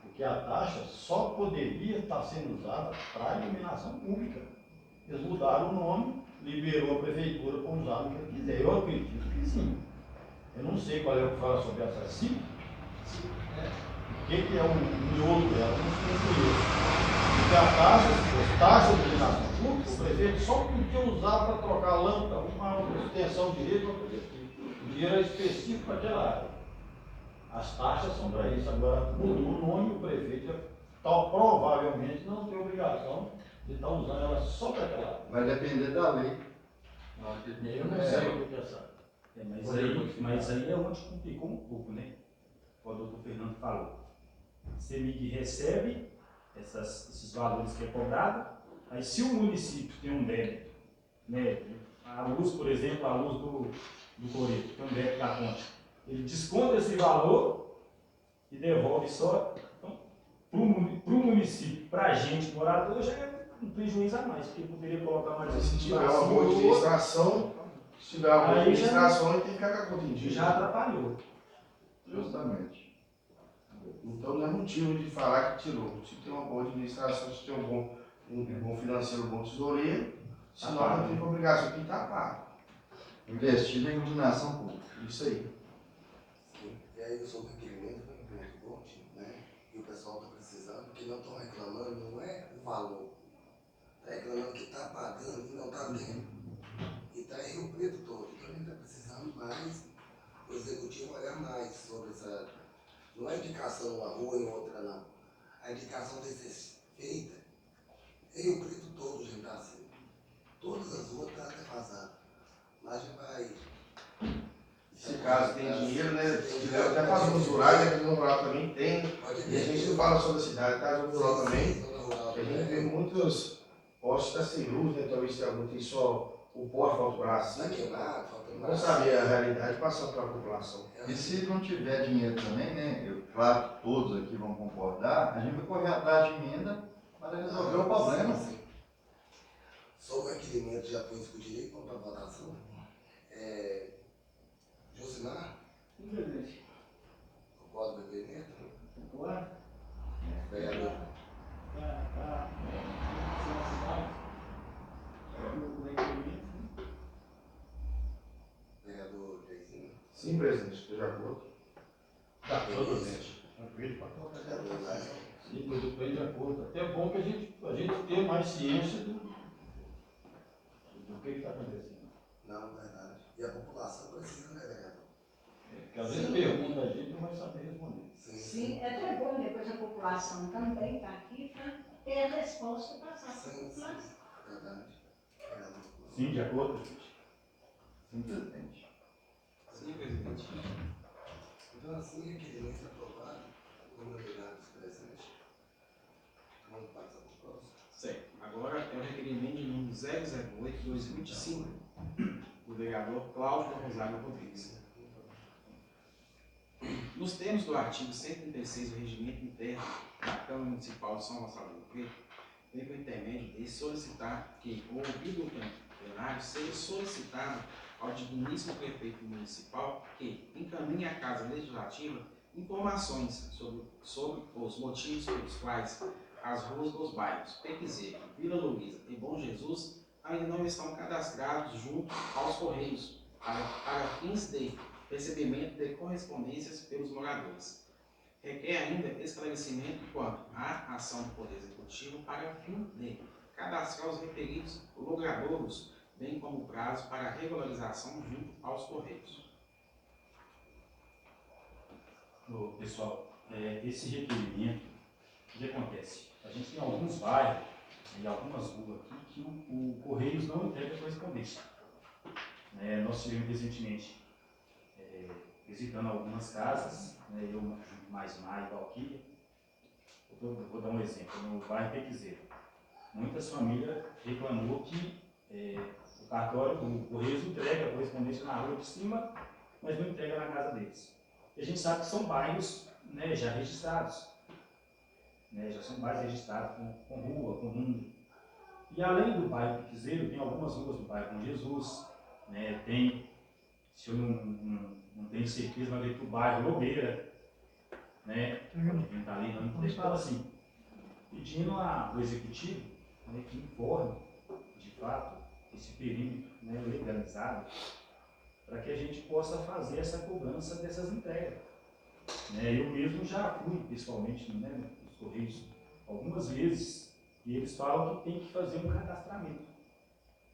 porque a taxa só poderia estar sendo usada para iluminação pública. Eles mudaram o nome, liberou a prefeitura para usar o que ele quiser. Eu acredito que sim. Eu não sei qual é o que fala sobre essa CIP. O que é o miolo dela? Eu não conheço. Porque a taxa, se fosse taxa de iluminação pública, o prefeito só podia usar para trocar lâmpada, uma extensão de rede, o dinheiro é específico para aquela área. As taxas são para isso. Agora, mudou o nome, o prefeito provavelmente não tem obrigação de estar usando ela só para aquela área. Vai depender da lei. Eu não sei o que é essa. Mas aí é onde complicou um pouco, né? O doutor Fernando falou. CEMIG recebe esses valores que é cobrado, aí se o município tem um débito, né? A luz, por exemplo, a luz do Coreto, tem um débito da conta, ele desconta esse valor e devolve só. Então, para o município, para a gente, morador, já é um prejuízo a mais, porque poderia colocar mais Se tiver uma boa administração, se tiver uma boa administração, ele tem que ficar com a conta em dia. já atrapalhou. Justamente. Então não é motivo de falar que tirou. Se tem uma boa administração, se tem um bom financeiro, um bom tesoureiro, senão não tem obrigação de estar pago. Investir na iluminação pública. Isso aí. Sim. E aí sobre o requerimento foi muito bom, né? E o pessoal está precisando, que não estão reclamando, não é o valor. Está reclamando que está pagando e não está tendo. E está em Rio Preto todo. Então a gente está precisando mais, o executivo olhar mais sobre essa. Não é indicação numa rua e outra não. A indicação tem que ser feita em Rio Preto todo, gente, está assim. Todas as ruas estão defasadas. Mas a gente vai. Se caso tem dinheiro, né? Até para as zonas rurais, né? A zona rural também tem. E a gente não fala só da cidade, tá? A zona rural também. A gente vê muitos postos que estão sem luz, né? Talvez tenha algum, tem só o pó, falta o braço. Está queimado, falta Não saber a realidade passar para a população. E se não tiver dinheiro também, né? Claro que todos aqui vão concordar, a gente vai correr atrás de emenda para resolver o problema. Sim. Sobre o requerimento, já foi discutido aí, vamos para a votação. Josimar, concorda com o requerimento? Concordo. Vereador. Tá. Vereador Jaizinho. Sim, presidente, estou de acordo. Tá, totalmente. Tranquilo, para colocar. Vereador Lázaro. Sim, eu estou de acordo. Até é bom que a gente tenha mais ciência do que está acontecendo. Não, verdade. E a população precisa, né, vereador? Porque às vezes pergunta a gente não vai saber responder. Sim, é até bom depois a população também estar aqui para ter a resposta para passar para a população. Verdade. Vereador. Sim, de acordo. Sim, presidente. Sim, presidente. Então, assim, requerimento aprovado, número de dados presentes. Vamos passar para o próximo. Certo. Agora é o requerimento de número 008-2025, do vereador Cláudio Rosário Rodrigues. Nos termos do artigo 136 do Regimento Interno da Câmara Municipal de São Gonçalo do Preto, vem por intermédio de solicitar que o ouvido do plenário seja solicitado ao digníssimo prefeito municipal que encaminhe à Casa Legislativa informações sobre os motivos pelos quais as ruas dos bairros Pequizeiro, Vila Luísa e Bom Jesus ainda não estão cadastrados junto aos Correios para fins de recebimento de correspondências pelos moradores. Requer ainda esclarecimento quanto à ação do Poder Executivo para fim de cadastrar os referidos logradouros, bem como o prazo para regularização junto aos Correios. Pessoal, esse requerimento, o que acontece? A gente tem alguns bairros e algumas ruas aqui que o Correios não entrega correspondência. Nós tivemos recentemente visitando algumas casas, eu mais Maio, Valquíria. Vou dar um exemplo, no bairro Pequizeiro. Muitas famílias reclamou que o cartório, o Correios entrega a correspondência na rua de cima, mas não entrega na casa deles. E a gente sabe que são bairros já registrados, já são bairros registrados com rua, com número. E além do bairro Pequizeiro, tem algumas ruas do bairro Bom Jesus, tem, se eu não tenho certeza, mas do bairro Lobeira, quem está ali não entende. Então, assim, pedindo ao Executivo que informe, de fato, esse perímetro legalizado, para que a gente possa fazer essa cobrança dessas entregas. Eu mesmo já fui, pessoalmente, nos Correios, algumas vezes, e eles falam que tem que fazer um cadastramento.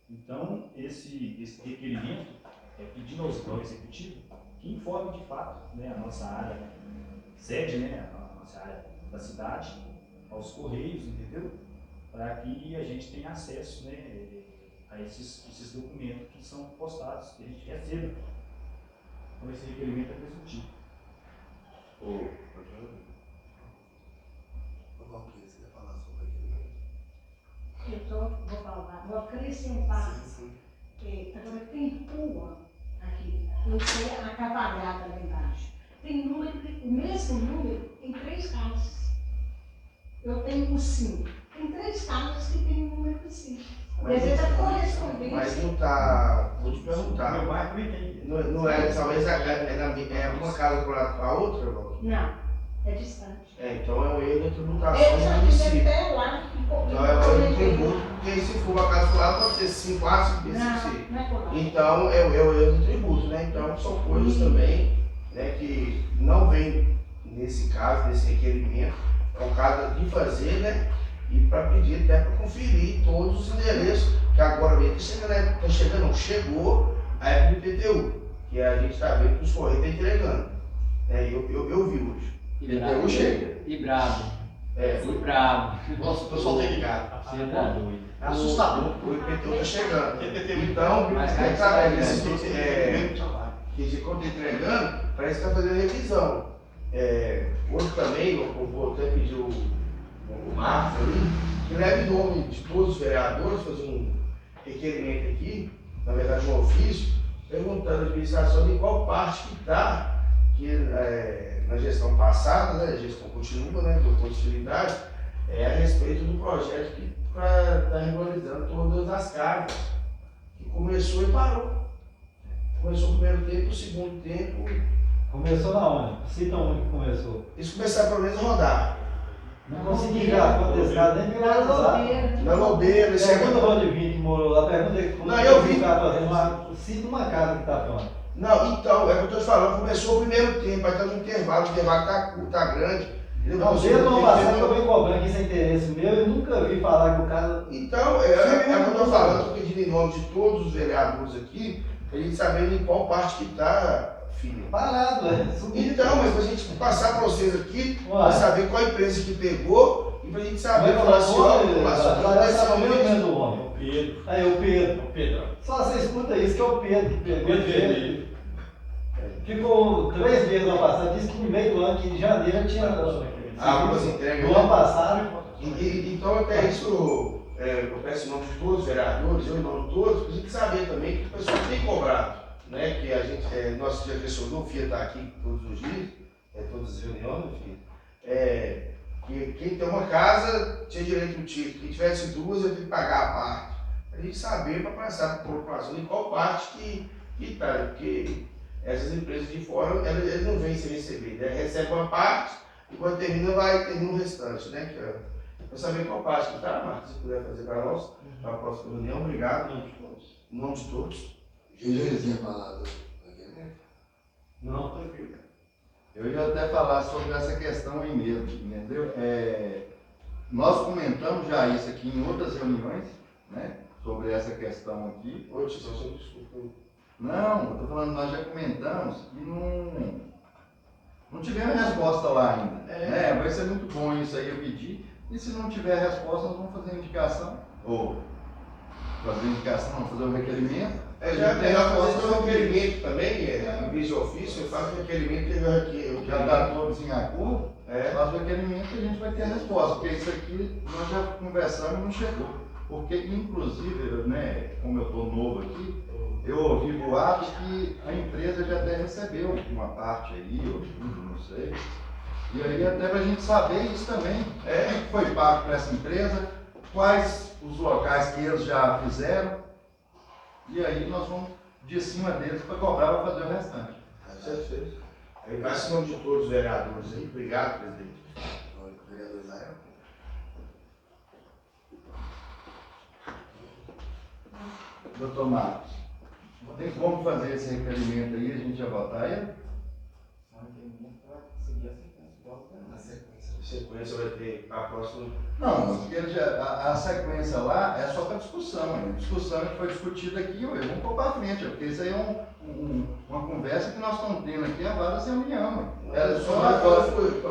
Então, esse requerimento é pedindo ao Executivo que informe, de fato, a nossa área sede, a nossa área da cidade, aos Correios, entendeu? Para que a gente tenha acesso a esses documentos que são postados, que a gente receba. Então, esse requerimento é presuntivo. Valquíria, você quer falar sobre o requerimento? Vou falar, vou acrescentar. Agora tem rua aqui, não sei a cavalhada lá embaixo. Tem número, o mesmo número em 3 casas. Eu tenho o 5. Tem 3 casas que tem um número 5. Às vezes a correspondência. Mas não está. Vou te Meu perguntar. bairro também tem. Não é, talvez é uma casa colada com a outra, Valquíria? Não, é distante. Então é um erro de tributação Eu do já tive município. até lá. Então é um erro de tributo, porque se for uma casa colada pode ser 5 A, 5 B, 5 C. Não é colado. Então é o erro de tributo, Então são coisas também que não vem nesse caso, nesse requerimento. É um caso de fazer, e para pedir até para conferir todos os endereços, que agora mesmo chegou a época do IPTU, que a gente está vendo que os Correios estão entregando. Eu vi hoje. IPTU chega. E brabo. E brabo. Nossa, o pessoal tem ligado. Você tá doido. É assustador. O IPTU está chegando. IPTU. Então, Mas, que quando está entregando, parece que está fazendo revisão. Hoje também, eu vou até pedir o Marcos ali, que leve em nome de todos os vereadores, fazer um requerimento aqui, na verdade um ofício, perguntando à administração de qual parte que está, que na gestão passada, a gestão continua, do possibilidade, a respeito do projeto que está regularizando todas as cargas, que começou e parou. Começou o primeiro tempo, o segundo tempo. Começou na onde? Cita onde que começou. Eles começaram pelo menos a rodar. Não consegui já contestar nem viralizar. Na Lobeira, Pergunta o Rodivini que morou lá, pergunta como não, eu vi. Está fazendo cita uma casa que está pronta. Não, então, é o que eu estou te falando, começou o primeiro tempo, vai ter um intervalo, o intervalo está grande. Não, desde o ano passado eu venho cobrando que isso é interesse meu, eu nunca vi falar que o cara. Então, é o que eu estou falando, estou pedindo em nome de todos os vereadores aqui, para a gente saber em qual parte que está, filho. Parado, subindo. Então, mas para a gente passar para vocês aqui, para saber qual empresa que pegou, e para a gente saber, falar assim, ó, do homem. O Pedro. Aí, o Pedro. Só você escuta isso, que é o Pedro que pegou. Pedro. Ficou 3 meses no ano passado, disse que no meio do ano, que em janeiro tinha algumas entregas. No ano passado. Então, até isso, eu peço em nome de todos os vereadores, eu em nome de todos, para a gente saber também que o pessoal tem cobrado, que a gente, nosso dia o FIA está aqui todos os dias, todas as reuniões, enfim. que quem tem uma casa tinha direito ao título, quem tivesse duas ia ter que pagar a parte. A gente saber para passar para a população em qual parte que está, porque essas empresas de fora, eles não vêm sem receber, né? Recebe uma parte e quando termina o restante, né? Para saber qual parte que está, Marcos, se puder fazer para nós, para a próxima reunião, obrigado, em nome de todos. Eu tinha falado. Não, tranquilo. Eu ia até falar sobre essa questão aí mesmo, entendeu? Nós comentamos já isso aqui em outras reuniões, né? Sobre essa questão aqui. Ô, tio, só desculpa. Não, eu estou falando, nós já comentamos e não tivemos resposta lá ainda. Né? Vai ser muito bom isso aí eu pedir. E se não tiver resposta, nós vamos fazer indicação. Ou fazer indicação, vamos fazer o requerimento. Já é melhor fazer o requerimento também, em vez de ofício, eu faço o requerimento que já está todos em acordo, faz o requerimento e a gente vai ter a resposta. Porque isso aqui nós já conversamos e não chegou. Porque, inclusive, né, como eu estou novo aqui, eu ouvi boatos que a empresa já até recebeu uma parte aí, ou tudo, não sei. E aí até para a gente saber isso também, o que foi pago para essa empresa, quais os locais que eles já fizeram, e aí nós vamos de cima deles para cobrar para fazer o restante. Certo. Aí vai em nome de todos os vereadores aí, obrigado, presidente. Vereador Israel. Doutor Marcos, tem como fazer esse requerimento aí, a gente já votar ele? A sequência vai ter a próxima. Não, porque a sequência lá é só para discussão. A discussão que foi discutida aqui, vamos pôr para frente, porque isso aí é uma conversa que nós estamos tendo aqui há várias reuniões.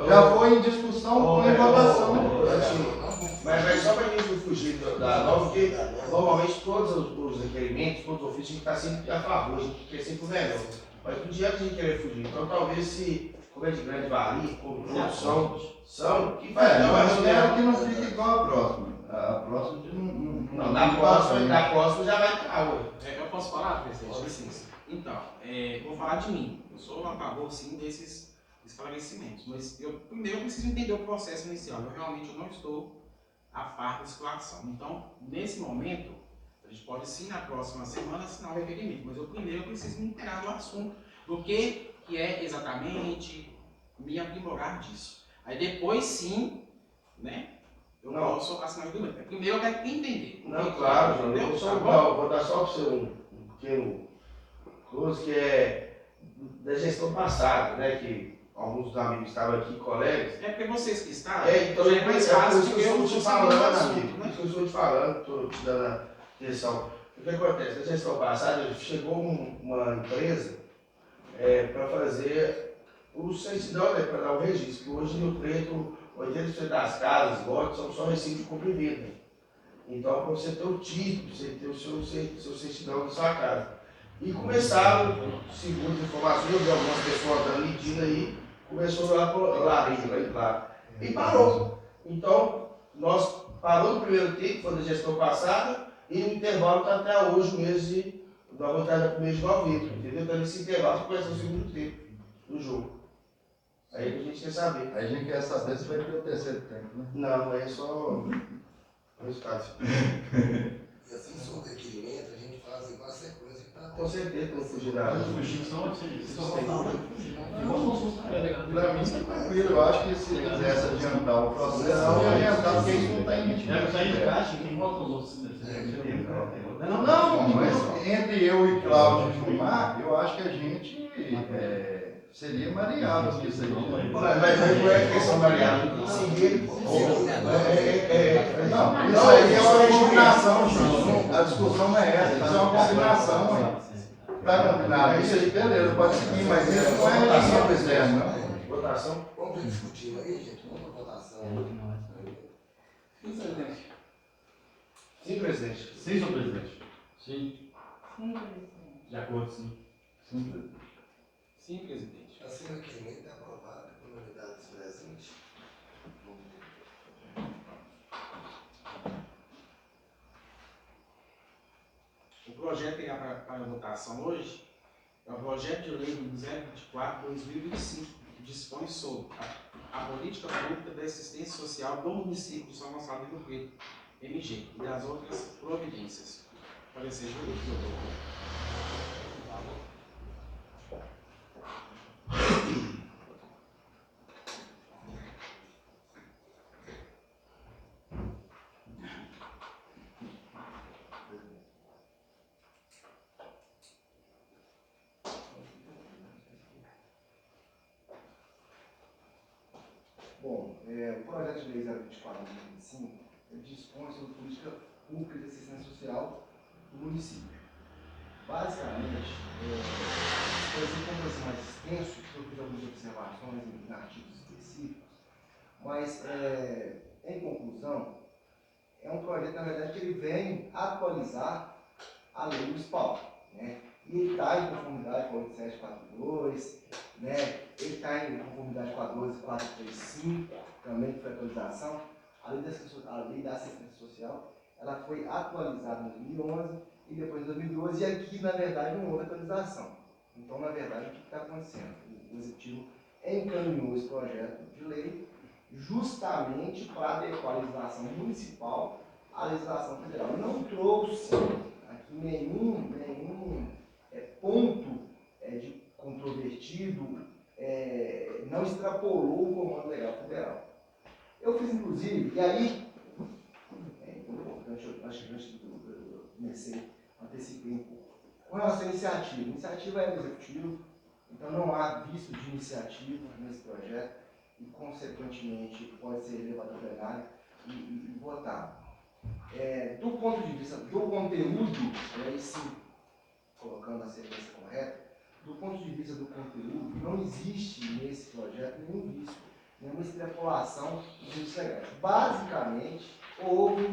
Já foi em discussão, em votação. Mas só para a gente não fugir da norma, porque normalmente todos os requerimentos, todos os ofícios, a gente está sempre a favor, a gente quer sempre o melhor. Mas não adianta a gente querer fugir. Então talvez se, como é de grande valia, como são, que vai dar uma reunião que não fique igual a próxima. A próxima não, na próxima já vai estar hoje. Eu posso falar, presidente? Licença. Então, vou falar de mim. Eu sou a favor, sim, desses esclarecimentos. Mas primeiro eu preciso entender o processo inicial. Eu realmente não estou a par da situação. Então, nesse momento, a gente pode sim, na próxima semana, assinar o requerimento. Mas eu primeiro preciso me inteirar do assunto, do que é exatamente, me aprimorar disso. Aí depois sim, né, eu posso assinar o requerimento. Primeiro eu quero entender. Não, claro, João. Eu vou dar só para você um pequeno close, que é da gestão passada, né, que alguns dos amigos estavam aqui, colegas. É porque vocês que estão, então já é mais fácil do que eu estou te falando, amigo. Por isso que eu estou te falando, estou te dando a atenção. O que acontece? Na gestão passada, chegou uma empresa para fazer o certidão, né, para dar o registro. Hoje, no Preto, 80% das casas, lotes, são só recibo de compra e venda. Então, para você ter o título, você ter o seu certidão da sua casa. E começaram, segundo as informações, eu vi algumas pessoas dando medida aí, começou lá e parou. Então, nós paramos no primeiro tempo, foi da gestão passada, e o intervalo está até hoje, o mês de novembro, entendeu? Então, nesse intervalo, começa o segundo tempo do jogo. Aí a gente quer saber. Aí a gente quer saber se vai ter o terceiro tempo, né? Não, aí é só resultado. E assim, sobre o requerimento, a gente faz igual a sequência que está. Com certeza, não fugir da área. Para mim, está tranquilo. Eu acho que se quisesse adiantar o processo, não adiantar, porque isso não está em ritmo. Não, mas entre eu e Cláudio e Gilmar, eu acho que a gente seria variável nisso aí. Mas não é questão variável. Não, isso aí é uma combinação, Gil. A discussão não é essa, isso é uma combinação. Está combinado, isso aí, beleza, pode seguir, mas isso não é votação, presidente, não. Votação? Vamos discutir aí, gente, vamos para votação. Sim, presidente. Sim, presidente. Sim, senhor presidente. Sim. Sim, presidente. De acordo, sim. Sim, presidente. Sim, presidente. Assim, o requerimento é aprovado por unanimidade presente. O projeto que irá para a votação hoje é o projeto de lei 024/2025, que dispõe sobre a a política pública da assistência social do município de São Gonçalo do Rio Preto, MG, e das outras providências. Parecer jurídico, doutor. Bom, o projeto de lei 024/2025 dispõe sobre política pública de assistência social do município. Basicamente, pode ser um pouco mais extenso, porque eu fiz algumas observações em artigos específicos, mas, em conclusão, é um projeto, na verdade, que ele vem atualizar a lei municipal, né? E ele está em conformidade com a 8742, né? Ele está em conformidade com a 12435, também que foi atualização. A lei da assistência social, ela foi atualizada em 2011 e depois em 2012, e aqui, na verdade, não houve atualização. Então, na verdade, o que está acontecendo? O Executivo encaminhou esse projeto de lei justamente para adequar a legislação municipal à legislação federal. Não trouxe aqui nenhum ponto de controvertido, não extrapolou o comando legal federal. Eu fiz, inclusive, e aí, é importante, eu acho que antes eu comecei, antecipei um pouco. Com relação à iniciativa é do Executivo, então não há visto de iniciativa nesse projeto e, consequentemente, pode ser levado ao plenário e votado. Do ponto de vista do conteúdo, aí sim, colocando a sequência correta, do ponto de vista do conteúdo, não existe nesse projeto nenhum vício, nenhuma extrapolação dos direitos legais. Basicamente, houve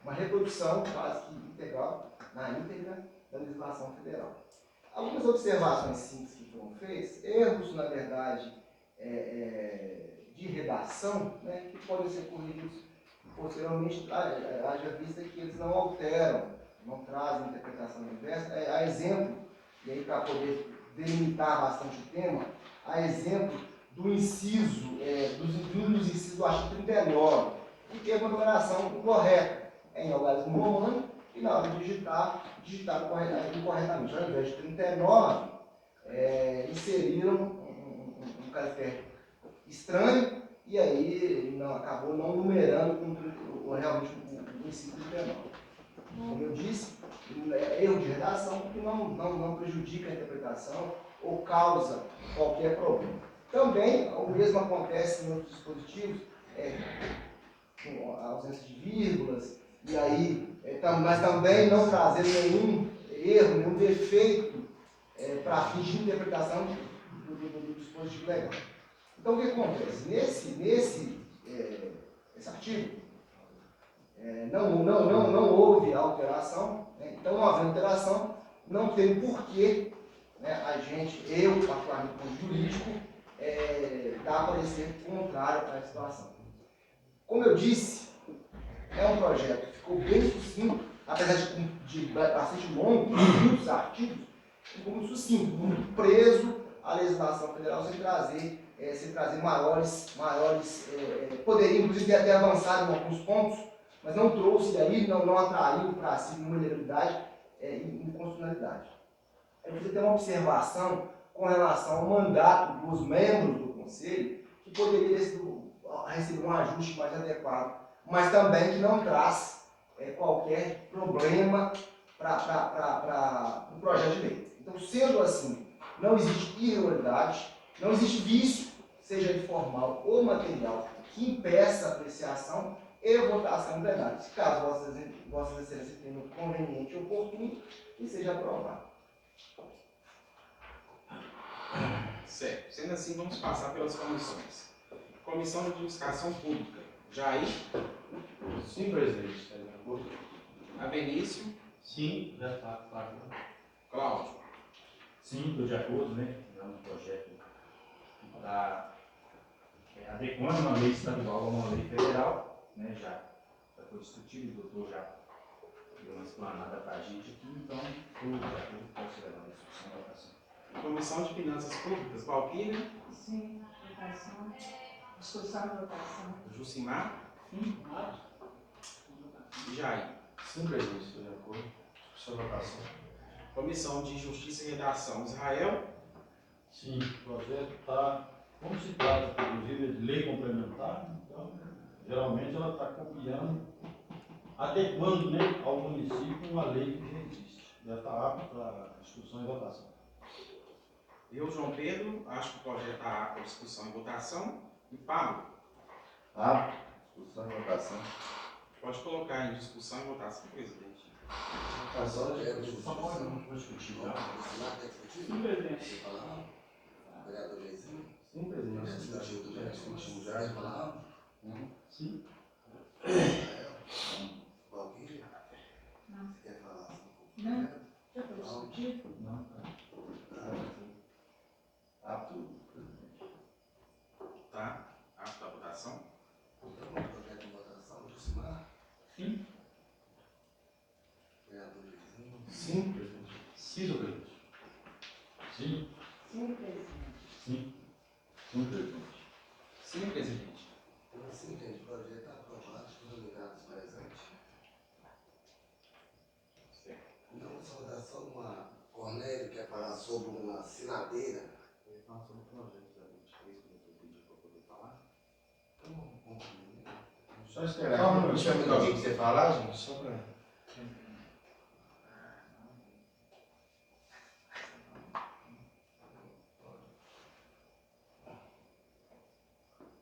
uma reprodução quase que integral, na íntegra, da legislação federal. Algumas observações simples que foram feitas, erros, na verdade, de redação, né, que podem ser corrigidos posteriormente, haja vista que eles não alteram, não trazem interpretação inversa. A exemplo, e aí para poder delimitar bastante o tema, a exemplo do inciso, dos incisos do artigo 39, que tem uma numeração incorreta em algarismo romano, e na hora de digitar incorretamente. Ao invés de 39, inseriram um caractere estranho, e aí acabou não numerando realmente o inciso 39. Como eu disse, erro de redação que não prejudica a interpretação ou causa qualquer problema. Também, o mesmo acontece em outros dispositivos, com a ausência de vírgulas, e aí, mas também não trazendo nenhum erro, nenhum defeito para fins de interpretação do dispositivo legal. Então, o que acontece? Nesse artigo, não houve alteração, né? Então, não havendo alteração, não tem porquê, né, eu, particularmente como jurídico, dar parecer contrário à situação. Como eu disse, é um projeto que ficou bem sucinto, apesar de bastante longo, muitos artigos, ficou muito sucinto, muito preso à legislação federal, sem trazer maiores poderia inclusive até avançar em alguns pontos, mas não trouxe daí, não atraiu para si nenhuma ilegalidade e inconstitucionalidade. Aí você tem uma observação com relação ao mandato dos membros do Conselho, que poderia receber um ajuste mais adequado, mas também que não traz qualquer problema para o projeto de lei. Então, sendo assim, não existe irregularidade, não existe vício, seja ele formal ou material, que impeça a apreciação e votação em plenário. Caso Vossas Excelências tenham conveniente e oportuno, que seja aprovado. Certo. Sendo assim, vamos passar pelas comissões. Comissão de Administração Pública. Jair? Sim, presidente. Abenício? Sim, já está claro. Cláudio? Sim, estou de acordo, né? É um projeto que está adequando uma lei estadual a uma lei federal, né? Já foi discutido, o doutor já deu uma explanada para a gente aqui, então estou de acordo com a discussão da votação. Comissão de Finanças Públicas. Valquíria? Sim, votação. Discussão e votação. Jucimar Sim, claro. e Jair. Sim, presidente, estou de acordo. Sua votação. Comissão de Justiça e Redação, Israel. Sim, o projeto está, como se trata, inclusive, de lei complementar, então, geralmente ela está copiando, adequando, né, ao município uma lei que já existe. Já está apta para discussão e votação. Eu, João Pedro, acho que o projeto está apto para discussão e votação. E Pablo, Discussão e votação. pode colocar em discussão e votação, presidente. Votação já é discussão. Vou discutir já. Lá tem que discutir? Sim, presidente. Você fala não? Vereador Leizinho? Sim, presidente. Já discutiu, já discutimos já. Você fala não? Sim. Valquíria? Não. Você quer falar? Não. Já foi discutido? Não. Apto, presidente. Tá? Apto à votação. Então, o projeto de votação, Jucimar? Sim. Vereador Leizinho? Sim, presidente. Sim, senhor presidente. Sim. Sim, presidente. Sim. Sim, presidente. Sim, presidente. Então, assim, gente, o projeto está aprovado, os unidades presentes. Então, só dá só uma. Cornélio quer falar sobre uma sinadeira. Falar sobre o projeto da 23 que eu pedi para poder falar. Então, vamos concluir. Só esperar. Só um minuto. Deixa eu ver alguém que você falar, gente, só para.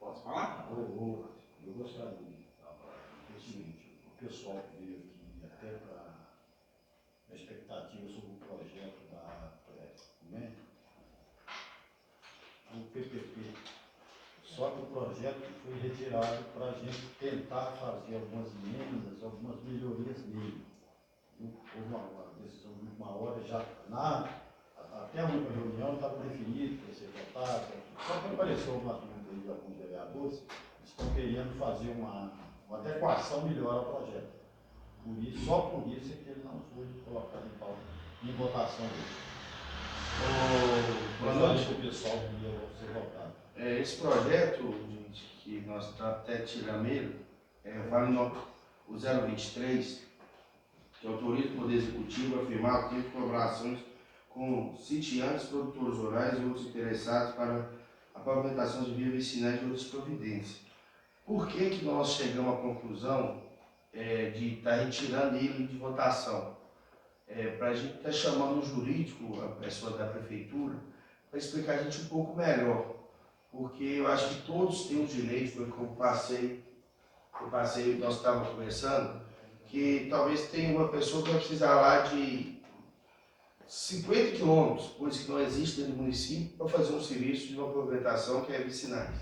Posso falar? Eu gostaria de falar o seguinte, o pessoal que veio aqui até para a expectativa sobre o projeto da o PPP, só que o projeto foi retirado para a gente tentar fazer algumas emendas, algumas melhorias nele. Houve uma decisão de última hora, já até a última reunião estava definido que ia ser votado, só que apareceu uma dúvida aí de alguns vereadores, eles estão querendo fazer uma adequação melhor ao projeto. Por isso, só por isso é que ele não foi colocado em votação hoje. Boa noite. O pessoal que ia ser votado. Esse projeto, gente, que nós estamos até tirando ele, vale o 023, que autoriza o Poder Executivo a firmar acordo de colaborações com sitiantes, produtores rurais e outros interessados para a pavimentação de vias vicinais e outras providências. Por que nós chegamos à conclusão de estar retirando ele de votação? Para a gente estar chamando um jurídico, a pessoa da prefeitura, para explicar a gente um pouco melhor. Porque eu acho que todos têm os direitos, foi o que eu passei, nós estávamos conversando, que talvez tenha uma pessoa que vai precisar lá de 50 quilômetros, coisa que não existe dentro do município, para fazer um serviço de uma pavimentação que é vicinais.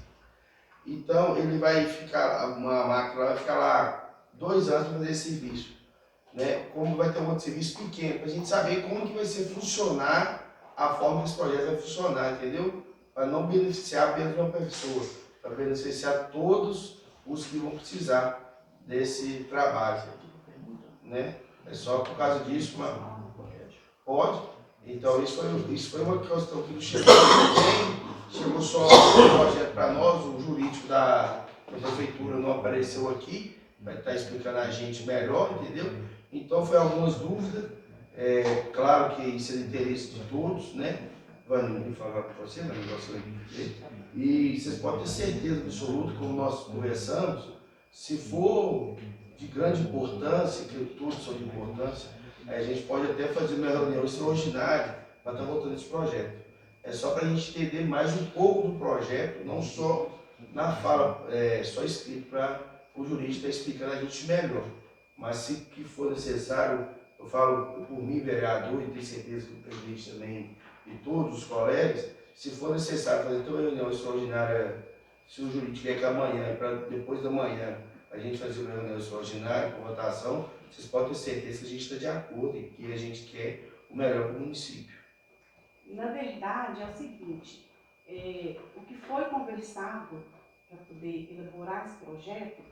Então, ele vai ficar, uma máquina vai ficar lá 2 anos para fazer esse serviço. Né? Como vai ter um outro serviço pequeno, para a gente saber como que vai ser funcionar, a forma que esse projeto vai funcionar, entendeu? Para não beneficiar apenas uma pessoa, para beneficiar todos os que vão precisar desse trabalho. Né? É só por causa disso, mas pode. Então isso foi uma questão que não chegou ninguém, chegou só o projeto para nós, o jurídico da prefeitura não apareceu aqui, vai estar explicando a gente melhor, entendeu? Então foi algumas dúvidas, claro que isso é de interesse de todos, né? Vani, falar para você, mas você vai entender. E vocês podem ter certeza absoluta, como nós conversamos, se for de grande importância, que todos são de importância, a gente pode até fazer uma reunião extraordinária para estar voltando esse projeto. É só para a gente entender mais um pouco do projeto, não só na fala, só escrito para o jurídico estar explicando a gente melhor. Mas se que for necessário, eu falo por mim, vereador, e tenho certeza que o presidente também e todos os colegas, se for necessário fazer uma reunião extraordinária, se o jurídico quer que amanhã, para depois da manhã, a gente fazer uma reunião extraordinária com votação, vocês podem ter certeza que a gente está de acordo e que a gente quer o melhor para o município. Na verdade, é o seguinte, o que foi conversado para poder elaborar esse projeto,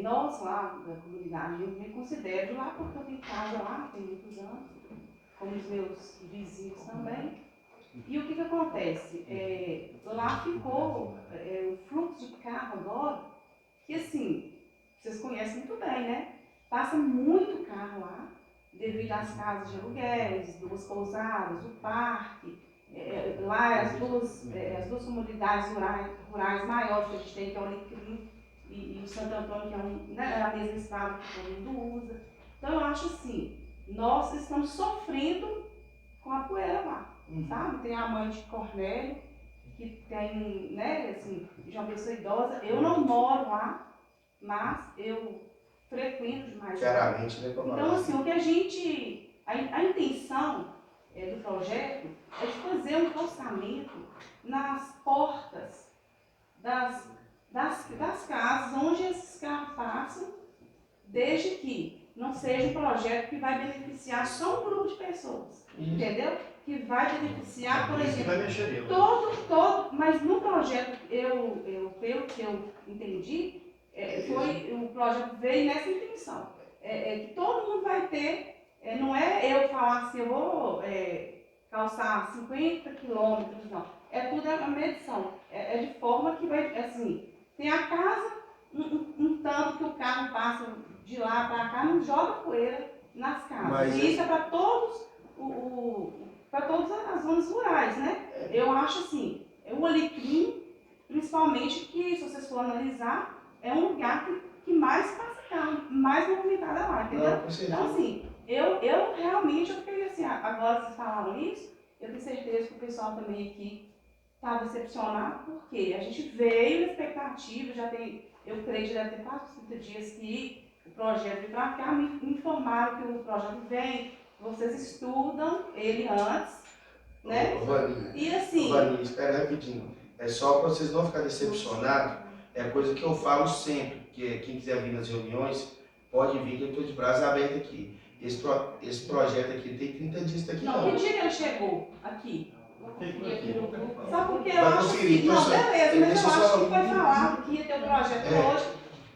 nós lá da comunidade, eu me considero lá porque eu tenho casa lá, tem muitos anos, como os meus vizinhos também, E o que acontece? Lá ficou o fluxo de carro agora, que assim, vocês conhecem muito bem, né? Passa muito carro lá, devido às casas de aluguéis, 2 pousadas, o parque, lá as duas comunidades rurais maiores que a gente tem, que é o Alecrim e o Santo Antônio, que é a mesma estrada que todo mundo usa. Então eu acho assim, nós estamos sofrendo com a poeira lá, sabe? Tem a mãe de Cornélio, que tem, né, assim, de uma pessoa idosa. Eu não moro lá, mas eu frequento demais. Claramente, né? Então, assim, o que a intenção do projeto é de fazer um calçamento nas portas das casas onde esses carros passam, desde que não seja um projeto que vai beneficiar só um grupo de pessoas, entendeu? Que vai beneficiar, por exemplo, todo, mas no projeto, pelo que eu entendi, o projeto veio nessa intenção, que todo mundo vai ter, não é eu falar assim, eu vou calçar 50 quilômetros, não, tudo a medição, de forma que vai, assim, tem a casa, um tanto que o carro passa de lá para cá, não joga poeira nas casas, e isso é para todas as zonas rurais, né? Eu acho assim, o Alecrim, principalmente, que se vocês forem analisar, é um lugar que mais passa carro, mais movimentado é lá, entendeu? Então, assim, eu realmente fiquei assim, agora vocês falaram isso, eu tenho certeza que o pessoal também aqui está decepcionado, porque a gente veio na expectativa, eu creio que deve ter quase 30 dias que o projeto veio para cá, me informaram que o projeto vem, vocês estudam ele antes, né? Vânia, e assim... Vânia, espera rapidinho. É só para vocês não ficarem decepcionados, é coisa que eu falo sempre, que quem quiser vir nas reuniões, pode vir, que eu estou de braços abertos aqui. Esse projeto aqui tem 30 dias daqui não. Que dia que ele chegou aqui? Só porque eu vai acho conferir, que... Não, beleza, mas eu acho que foi falado que ia ter o projeto hoje.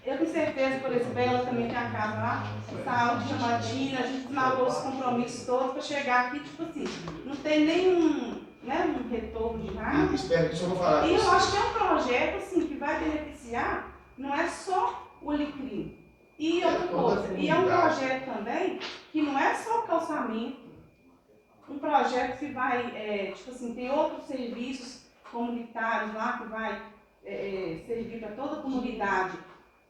Eu tenho certeza, por exemplo, ela também tem a casa lá, saúde, chamadinha, a gente desmarcou os compromissos todos para chegar aqui, tipo assim, não tem nenhum, né, um retorno de nada. Espero que o senhor não falar. E eu acho que é um projeto assim, que vai beneficiar, não é só o Alecrim. E outra coisa, e é um projeto também que não é só o calçamento, um projeto que vai, tipo assim, tem outros serviços comunitários lá que vai servir para toda a comunidade.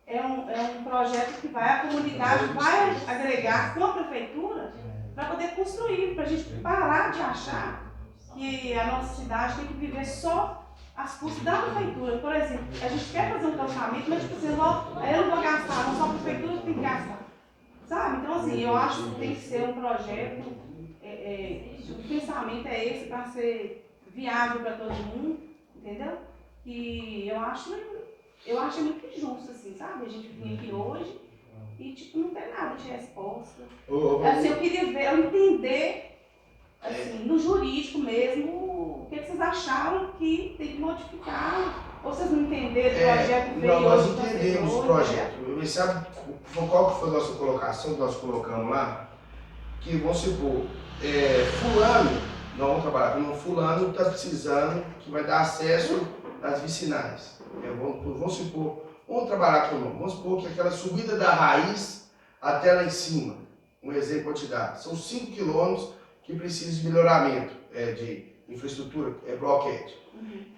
É um projeto que a comunidade vai agregar com a prefeitura para poder construir, para a gente parar de achar que a nossa cidade tem que viver só as custas da prefeitura. Por exemplo, a gente quer fazer um calçamento, mas tipo assim, eu não vou gastar, não só a prefeitura tem que gastar. Sabe? Então assim, eu acho que tem que ser um projeto, o pensamento é esse para ser viável para todo mundo, entendeu? E eu acho muito injusto, assim, sabe? A gente vinha aqui hoje e, tipo, não tem nada de resposta. Assim, eu queria ver, eu entender, assim, no jurídico mesmo, o que vocês acharam que tem que modificar, ou vocês não entenderam o projeto que veio não, nós hoje, entendemos o projeto. E sabe qual que foi a nossa colocação que nós colocamos lá? Que, vamos supor, fulano, não vamos trabalhar, não, fulano está precisando, que vai dar acesso às vicinais. Vamos supor, vamos trabalhar com o nome, vamos supor que aquela subida da raiz até lá em cima, um exemplo vou te dar, são 5 quilômetros que precisam de melhoramento de infraestrutura, bloquete.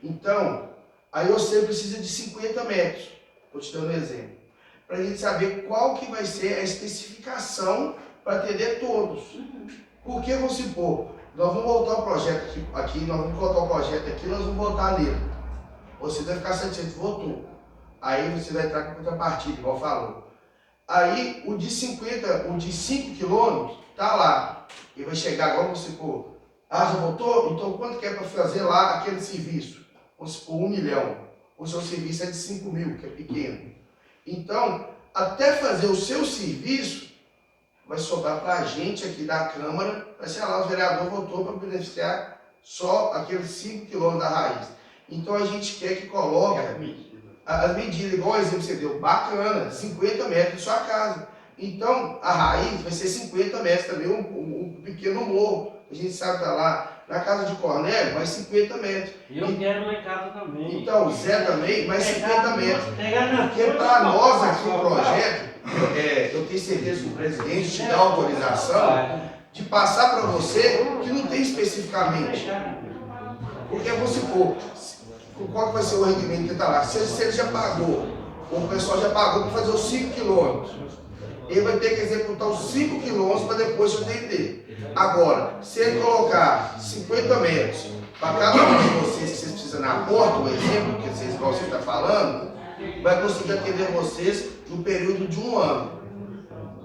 Então, aí você precisa de 50 metros, estou te dando um exemplo, para a gente saber qual que vai ser a especificação para atender todos. Porque, vamos supor, nós vamos voltar o projeto aqui, nós vamos colocar o projeto aqui, nós vamos voltar nele. Você vai ficar satisfeito, votou. Aí você vai entrar com contrapartida, igual falou. Aí o de 5 quilômetros, tá lá. E vai chegar agora, você supor, já votou? Então quanto que é para fazer lá aquele serviço? Vamos supor, 1 milhão. O seu serviço é de 5 mil, que é pequeno. Então, até fazer o seu serviço, vai sobrar para a gente aqui da Câmara, vai ser lá, o vereador votou para beneficiar só aqueles 5 quilômetros da raiz. Então a gente quer que coloque as medidas, igual o exemplo que você deu, bacana, 50 metros de sua casa. Então a raiz vai ser 50 metros também, um pequeno morro. A gente sabe que tá lá Na casa de Cornélio, mais 50 metros. E eu quero lá em casa também. Então, o Zé também, mais 50 metros. Porque para nós aqui o projeto, eu tenho certeza que o presidente te dá autorização de passar para você que não tem especificamente. Porque vamos supor, qual que vai ser o rendimento que está lá? Se ele já pagou, o pessoal já pagou para fazer os 5 quilômetros, ele vai ter que executar os 5 quilômetros para depois se atender. Agora, se ele colocar 50 metros para cada um de vocês que vocês precisam na porta, o exemplo que vocês, igual você está falando, vai conseguir atender vocês no período de 1 ano.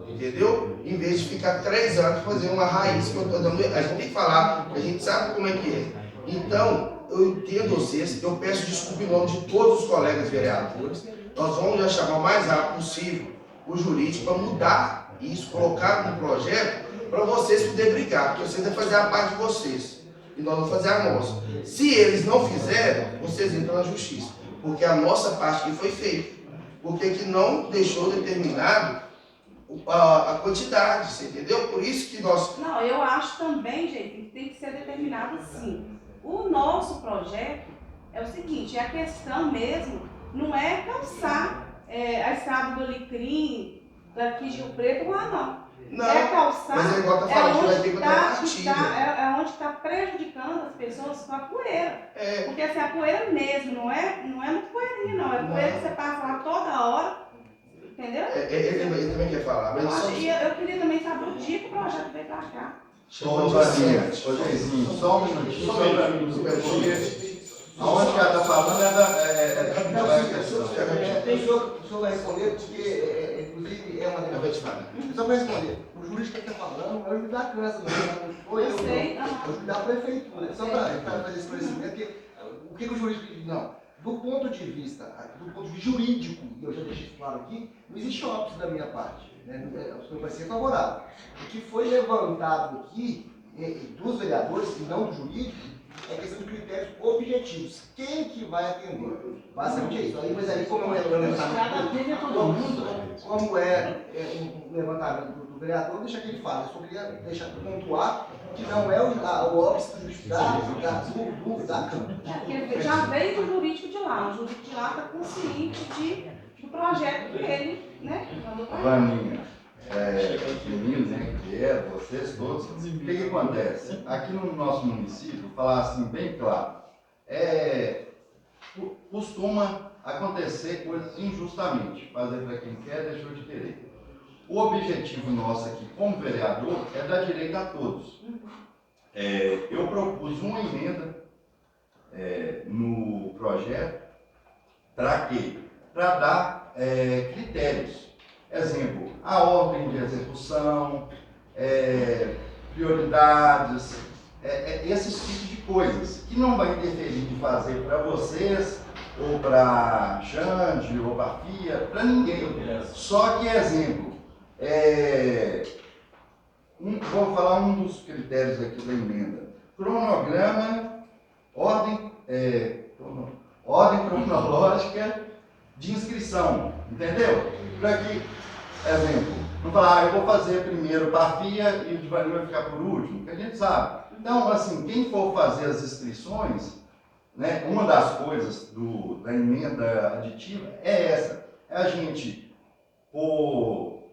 Entendeu? Em vez de ficar 3 anos fazendo uma raiz que eu estou dando. A gente tem que falar, a gente sabe como é que é. Então, eu entendo vocês, eu peço desculpa em nome de todos os colegas vereadores. Nós vamos já chamar o mais rápido possível o jurídico para mudar isso, colocar no projeto para vocês poderem brigar, porque vocês vão fazer a parte de vocês e nós vamos fazer a nossa. Se eles não fizerem, vocês entram na justiça, porque a nossa parte que foi feita, porque que não deixou determinado a quantidade, você entendeu? Por isso que nós... Não, eu acho também, gente, que tem que ser determinado sim. O nosso projeto é o seguinte, a questão mesmo não é calçar a estrada do Alecrim, daqui de Rio Preto, lá não. Não, é calçar, mas é igual tá falando, que vai ter que é onde está prejudicando as pessoas com a poeira. Porque assim, a poeira mesmo, não é muito poeirinha não, é poeira que você passa lá toda hora, entendeu? Ele também quer falar, mas eu queria também saber o dia que o projeto veio pra cá. Ô, Jairzinho, só um minutinho. Só para mim, aonde que ela está falando é tem o senhor vai responder, porque, inclusive, é uma negativa. Só para responder, o jurídico que está falando é o juiz da Câmara, não é o juiz da prefeitura. Só para fazer esse esclarecimento, porque o que o jurídico diz? Não, do ponto de vista jurídico, e eu já deixei isso claro aqui, não existe óbice da minha parte. O senhor vai ser favorável. O que foi levantado aqui, dos vereadores, e não do jurídico, é questão de critérios objetivos. Quem que vai atender? Basicamente é isso. Mas aí, como é um levantamento do vereador, deixa que ele fale. Eu só queria deixar pontuar que não é o óbice da Câmara. Porque já veio do jurídico de lá. O jurídico de lá está consciente do projeto que ele, mandou para Vaninha, meninos, que vocês todos, o que acontece? Aqui no nosso município, falar assim bem claro, costuma acontecer coisas injustamente, fazer para quem quer, deixou de querer. O objetivo nosso aqui, como vereador, é dar direito a todos. Eu propus uma emenda no projeto, para quê? Para dar critérios. Exemplo, a ordem de execução, prioridades, esses tipos de coisas, que não vai interferir de fazer para vocês, ou para Xande, ou para FIA, para ninguém. Só que, exemplo, vou falar um dos critérios aqui da emenda. Cronograma, ordem cronológica de inscrição, entendeu? Para que, exemplo, não falar, eu vou fazer primeiro para a FIA e o Divaninho vai ficar por último, que a gente sabe. Então, assim, quem for fazer as inscrições, uma das coisas da emenda aditiva é essa, é a gente pôr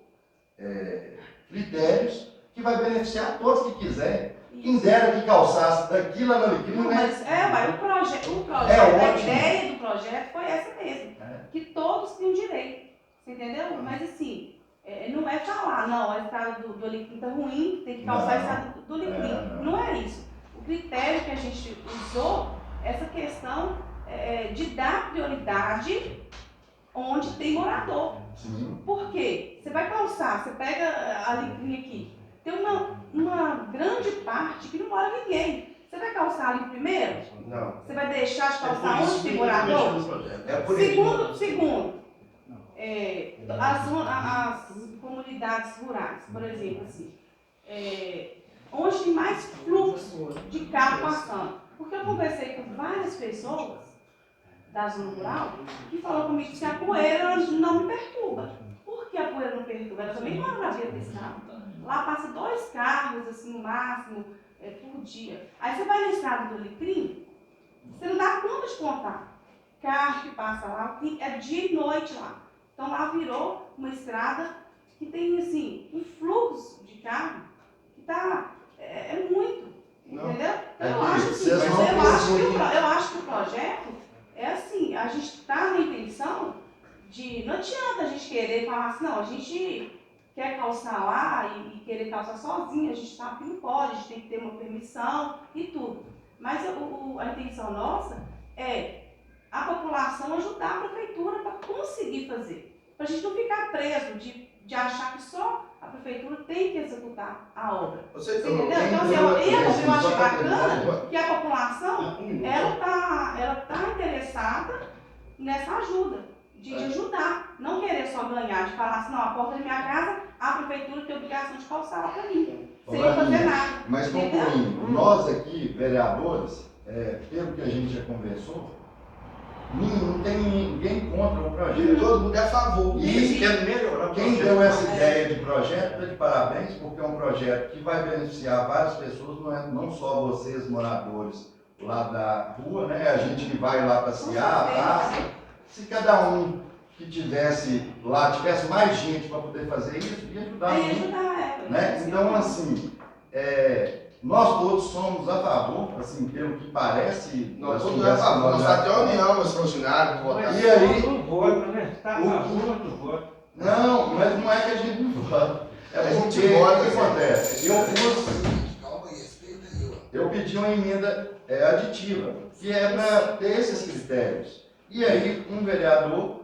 critérios que vai beneficiar todos que quiser. Quem dera que calçasse daqui lá no Alecrim, mas o projeto, a ideia do projeto foi essa mesmo, que todos tinham direito, você entendeu? Mas assim, não é falar, não, a estrada do Alecrim está ruim, tem que calçar a estrada do Alecrim. Não é isso. O critério que a gente usou, essa questão de dar prioridade onde tem morador. Sim. Por quê? Você vai calçar, você pega a Alecrim aqui, tem uma grande parte que não mora ninguém. Você vai calçar ali primeiro? Não. Você vai deixar de calçar onde tem morador? Segundo, as comunidades rurais, por exemplo, assim, onde tem mais fluxo de carro passando. Porque eu conversei com várias pessoas da zona rural que falaram comigo que a poeira não me perturba. Por que a poeira não perturba? Ela também mora na beira desse carro. Lá passa 2 carros, assim, no máximo, por dia. Aí você vai na estrada do Alecrim, você não dá conta de contar. Carro que passa lá, é dia e noite lá. Então lá virou uma estrada que tem, assim, um fluxo de carro que tá, é muito, Não. entendeu? É Eu que acho assim, vocês não eu acho que o projeto é assim, a gente está na intenção de, não adianta a gente querer falar assim, não, a gente quer calçar lá e querer calçar sozinho, a gente sabe que não pode, a gente tem que ter uma permissão e tudo. Mas a intenção nossa é a população ajudar a prefeitura para conseguir fazer. Para a gente não ficar preso de achar que só a prefeitura tem que executar a obra. Você Entendeu? Então, assim, eu acho bacana que a população ela tá interessada nessa ajuda, de ajudar, não querer só ganhar, de falar assim, não, a porta da minha casa, a prefeitura tem obrigação de calçar lá para mim, sem eu fazer nada. Mas concluindo, nós aqui, vereadores, pelo que a gente já conversou, não tem ninguém contra o projeto. Todo mundo é a favor. E quer melhorar o quem projeto. deu essa ideia de projeto está de parabéns, porque é um projeto que vai beneficiar várias pessoas, não só vocês, moradores lá da rua, né? A gente que vai lá passear, passa. Se cada um que tivesse lá, tivesse mais gente para poder fazer isso, ia ajudar muito. Né? Então, assim, nós todos somos a favor, assim, pelo que parece. Nós todos é a favor, nós até a união, meus funcionários, votar. E aí, não, mas não é que a gente não vota. É porque o que acontece? Eu pedi uma emenda aditiva, que é para ter esses critérios. E aí, um vereador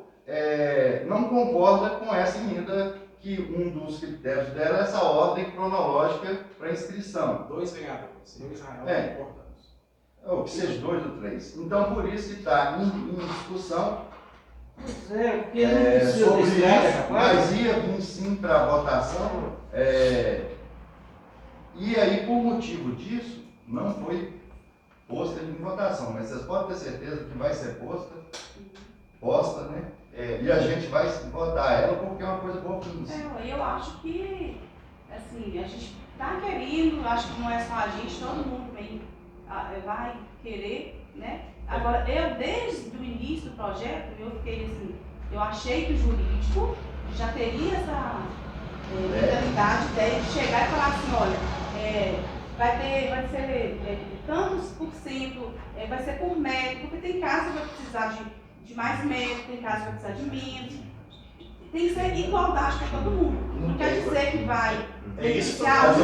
não concorda com essa emenda, que um dos critérios dela é essa ordem cronológica para inscrição. 2 vereadores, eu e Israel concordamos. Ou que seja 2 ou 3. Então, por isso que está em discussão sobre isso, mas ia vir sim para a votação. E aí, por motivo disso, não foi posta em votação, mas vocês podem ter certeza que vai ser posta, né? E a gente vai votar ela porque é uma coisa boa para nós. Eu acho que, assim, a gente está querendo, acho que não é só a gente, todo mundo vai querer, né? Agora, eu desde o início do projeto, eu fiquei assim, eu achei que o jurídico já teria essa mentalidade de chegar e falar assim, olha, vai ser tantos por cento, vai ser por metro, porque tem casos que vai precisar de mais metro, tem casos que vai precisar de menos. Tem que ser igualdade para todo mundo. Não quer dizer que vai beneficiar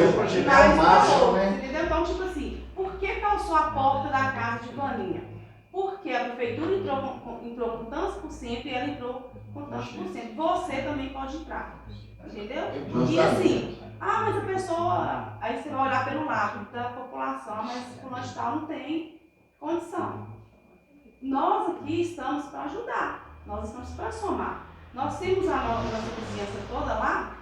máximo, né? Entendeu? Então, tipo assim, por que calçou a porta da casa de Vaninha? Porque a prefeitura entrou com tantos por cento e ela entrou com tantos por cento. Você também pode entrar. Entendeu? E assim, mas a pessoa, aí você vai olhar pelo lado da população, mas o fulano de tal não tem condição. Nós aqui estamos para ajudar, nós estamos para somar. Nós temos a nossa vizinhança toda lá,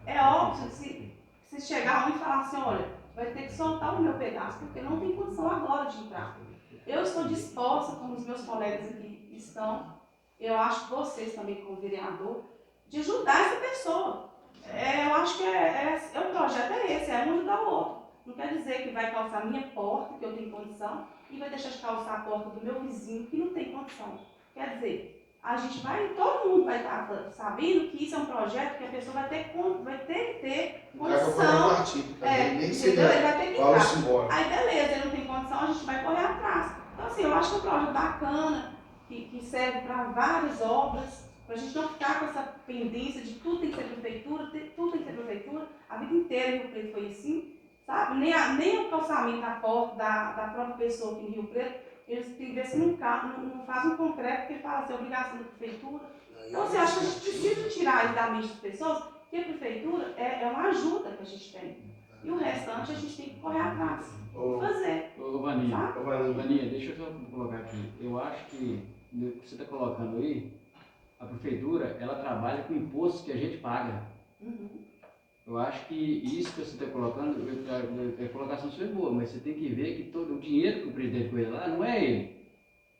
é óbvio, se chegar um e falar assim, olha, vai ter que soltar o meu pedaço, porque não tem condição agora de entrar. Eu estou disposta, como os meus colegas aqui estão, eu acho que vocês também como vereador, de ajudar essa pessoa. Eu acho que o projeto é esse, é um ajudar o outro. Não quer dizer que vai calçar a minha porta, que eu tenho condição, e vai deixar de calçar a porta do meu vizinho, que não tem condição. Quer dizer, todo mundo vai estar sabendo que isso é um projeto que a pessoa vai ter que ter condição. Entendeu? Ele vai ter que entrar. Aí beleza, ele não tem condição, a gente vai correr atrás. Então assim, eu acho que é um projeto bacana, que serve para várias obras, para a gente não ficar com essa pendência de tudo tem que ser prefeitura, tudo tem que ser prefeitura. A vida inteira em Rio Preto foi assim, sabe? Nem o calçamento da porta da própria pessoa aqui em Rio Preto, eles tivessem um carro, não fazem um concreto, porque fala assim, obrigação da prefeitura. Então, assim, acho que a gente precisa tirar isso da mente das pessoas, que a prefeitura é uma ajuda que a gente tem. E o restante a gente tem que correr atrás e fazer. Ô Vaninha, deixa eu só colocar aqui. Eu acho que o que você está colocando aí, a prefeitura, ela trabalha com impostos que a gente paga. Eu acho que isso que você está colocando, a colocação sua é boa, mas você tem que ver que todo o dinheiro que o presidente coisa lá não é ele.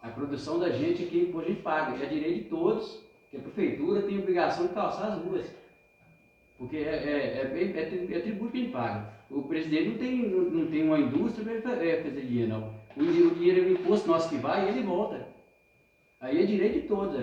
A produção da gente aqui, imposto a gente paga. É direito de todos, que a prefeitura tem a obrigação de calçar as ruas. Porque é tributo que a gente paga. O presidente não tem uma indústria para ele fazer dinheiro, não. O dinheiro, o imposto nosso que vai, ele volta. Aí é direito de todos,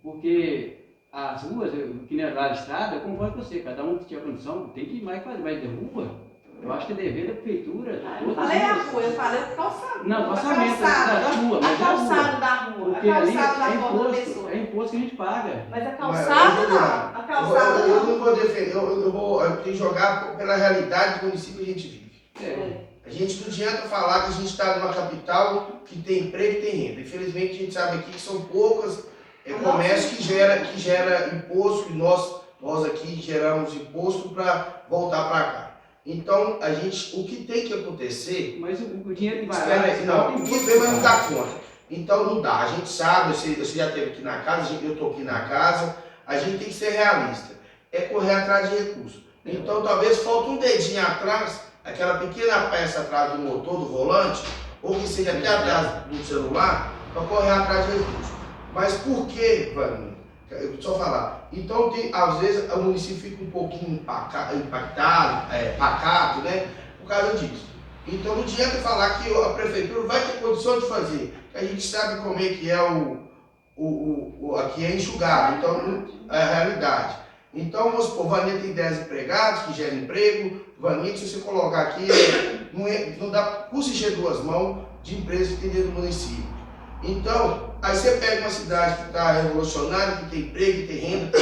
porque as ruas, que nem lá na estrada, eu concordo com você, cada um que tiver condição tem que ir mais fazer, mas de rua, eu acho que é dever da prefeitura. Eu falei a rua, eu falei o calçado. Não, calçamento da rua, mas a calçada da rua. Porque a ali calçada da rua da pessoa. é imposto que a gente paga. Mas a calçada não. A calçada eu não. não vou defender, eu tenho que jogar pela realidade do município que a gente vive. A gente não adianta falar que a gente está numa capital que tem emprego e tem renda. Infelizmente a gente sabe aqui que são poucas comércios que gera imposto, e nós aqui geramos imposto para voltar para cá. Então, o que tem que acontecer... Mas o dinheiro que vai espera aí, não, o que vem vai não dar conta. Então não dá, a gente sabe, você já esteve aqui na casa, eu estou aqui na casa, a gente tem que ser realista. É correr atrás de recursos. Então talvez falte um dedinho atrás, aquela pequena peça atrás do motor, do volante, ou que seja até atrás do celular, para correr atrás de recursos. Mas por que, Vânia? Só falar. Então, às vezes, o município fica um pouquinho impactado, pacato, né? Por causa disso. Então, não adianta falar que a prefeitura vai ter condição de fazer. A gente sabe como é que é aqui é enxugado. Então, é a realidade. Então, vamos supor, Vânia tem 10 empregados que geram emprego. Vânia, se você colocar aqui, não dá por se encher duas mãos de empresas que tem dentro do município. Então, aí você pega uma cidade que está revolucionária, que tem emprego, que tem renda,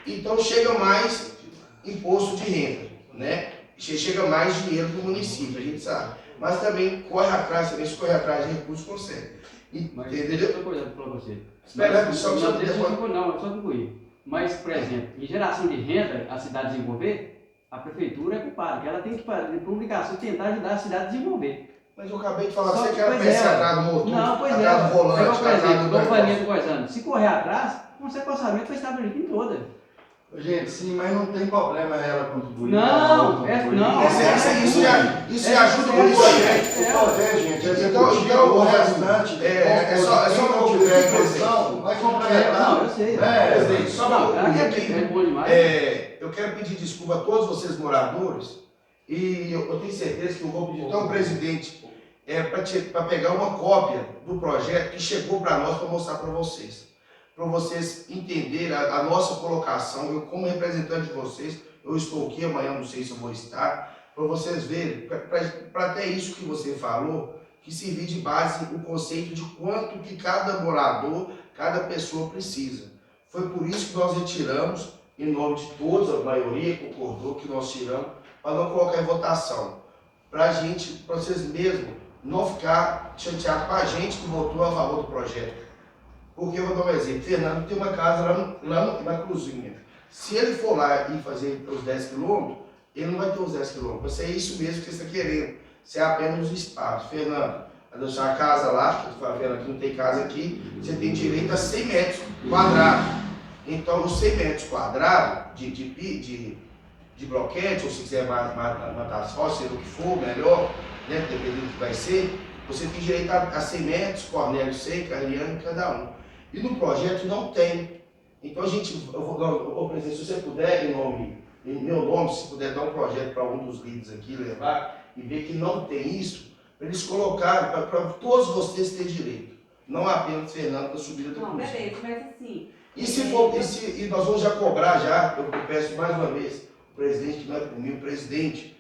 então chega mais imposto de renda, né? Chega mais dinheiro para o município, a gente sabe. Mas também corre atrás, também se corre atrás de recursos, consegue. Entendeu? Outra coisa para você. Espera, só concluir. Mas, por exemplo, em geração de renda, a cidade desenvolver, a prefeitura é culpada, porque ela tem que fazer publicação, tentar ajudar a cidade a desenvolver. Mas eu acabei de falar que você quer pensar atrás do motor, não, pois atrás do volante, atrás do negócio. Se correr atrás, consegue orçamento para estar em toda. Gente, sim, mas não tem problema ela contribuir. Não. Isso ajuda muito gente. Então o restante, é só uma contribuição, vai complementar. Não, eu sei. Presidente, só uma coisa é bom demais. eu quero pedir desculpa a todos vocês moradores, e eu tenho certeza que eu vou pedir então, presidente, para pegar uma cópia do projeto que chegou para nós para mostrar para vocês entenderem a nossa colocação. Eu, como representante de vocês, eu estou aqui, amanhã não sei se eu vou estar, para vocês verem, para até isso que você falou, que servir de base o conceito de quanto que cada morador, cada pessoa precisa. Foi por isso que nós retiramos, em nome de todos, a maioria concordou que nós tiramos, para não colocar em votação. Para vocês mesmos não ficar chateados com a gente que votou a favor do projeto. Porque eu vou dar um exemplo, Fernando tem uma casa lá na Cruzinha. Se ele for lá e fazer os 10 quilômetros, ele não vai ter os 10 quilômetros. Vai ser isso mesmo que você está querendo. Você é apenas os espaços. Fernando, vai deixar a casa lá, que Fernando não tem casa aqui, você tem direito a 100 metros quadrados. Então, os 100 metros quadrados de bloquete, ou se quiser matar asfalto, seja o que for, melhor, né, dependendo do que vai ser, você tem direito a 100 metros, Cornélio 100, Carliano, cada um. E no projeto não tem. Então presidente, se você puder, em meu nome, se puder dar um projeto para um dos líderes aqui, levar e ver que não tem isso, para eles colocarem, para todos vocês terem direito. Não apenas Fernando da subida do curso. Não, beleza, mas assim... E nós vamos já cobrar, eu peço mais uma vez, o presidente, que não é por mim, o presidente,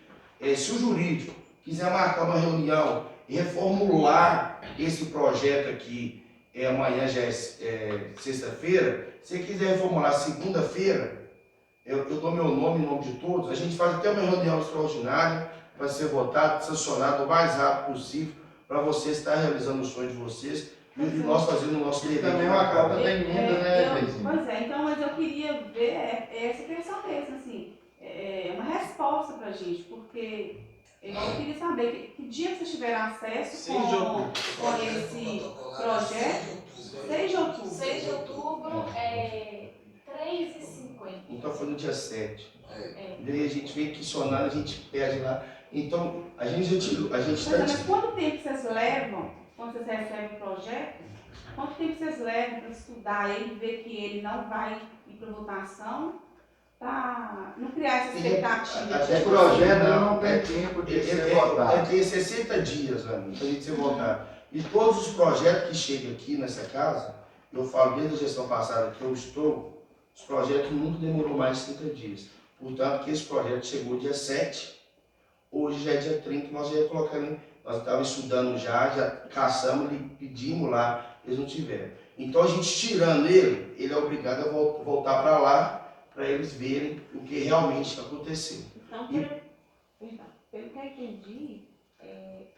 se o jurídico quiser marcar uma reunião e reformular esse projeto aqui, amanhã já é sexta-feira, se quiser reformular segunda-feira, eu dou meu nome em nome de todos, a gente faz até uma reunião extraordinária para ser votado, sancionado o mais rápido possível, para vocês estar realizando o sonho de vocês e nós fazendo o nosso dever. Também uma causa da emenda, né, Pois é, então, mas eu queria ver essa questão mesmo, assim, uma resposta para a gente, porque eu queria saber que dia vocês tiveram acesso com esse projeto. 6 de outubro. 6 de outubro, 3h50. Então foi no dia 7. Daí a gente vem questionando, a gente perde lá. Então, a gente está... Mas quanto tempo vocês levam, quando vocês recebem o projeto, quanto tempo vocês levam para estudar ele, ver que ele não vai ir para votação, não criar essa expectativa. Até tipo, projeto não tem tempo de ser votado. Ele tem 60 dias, amigo, para a gente ser votado. E todos os projetos que chegam aqui nessa casa, eu falo desde a gestão passada que eu estou, os projetos nunca demorou mais de 30 dias. Portanto, que esse projeto chegou dia 7, hoje já é dia 30, nós já ia colocar, nós estávamos estudando já caçamos e pedimos lá, eles não tiveram. Então a gente tirando ele é obrigado a voltar para lá, para eles verem o que realmente aconteceu. Então, pelo que eu entendi,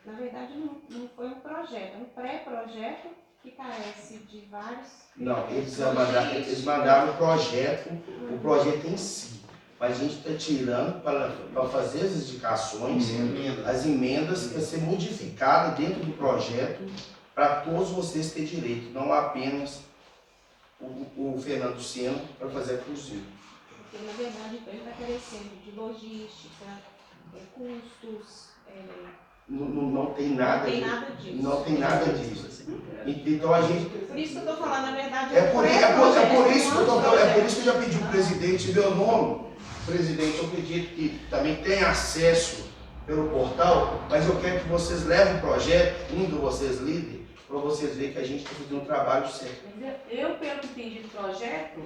na verdade não foi um projeto, é um pré-projeto que carece de vários... Não, eles mandaram o projeto em si. Mas a gente está tirando para fazer as indicações, as emendas, para ser modificada dentro do projeto, para todos vocês terem direito, não apenas o Fernando Sena para fazer a cruzeiro. Porque, na verdade, então, ele está carecendo de logística, custos... Não tem nada disso. Não tem nada disso. Então a gente... Por isso que eu estou falando, na verdade... É por isso que eu já pedi o presidente meu nome. Presidente, eu acredito que também tem acesso pelo portal, mas eu quero que vocês levem o projeto, um de vocês líder, para vocês verem que a gente está fazendo um trabalho certo. Eu, pelo que entendi do projeto,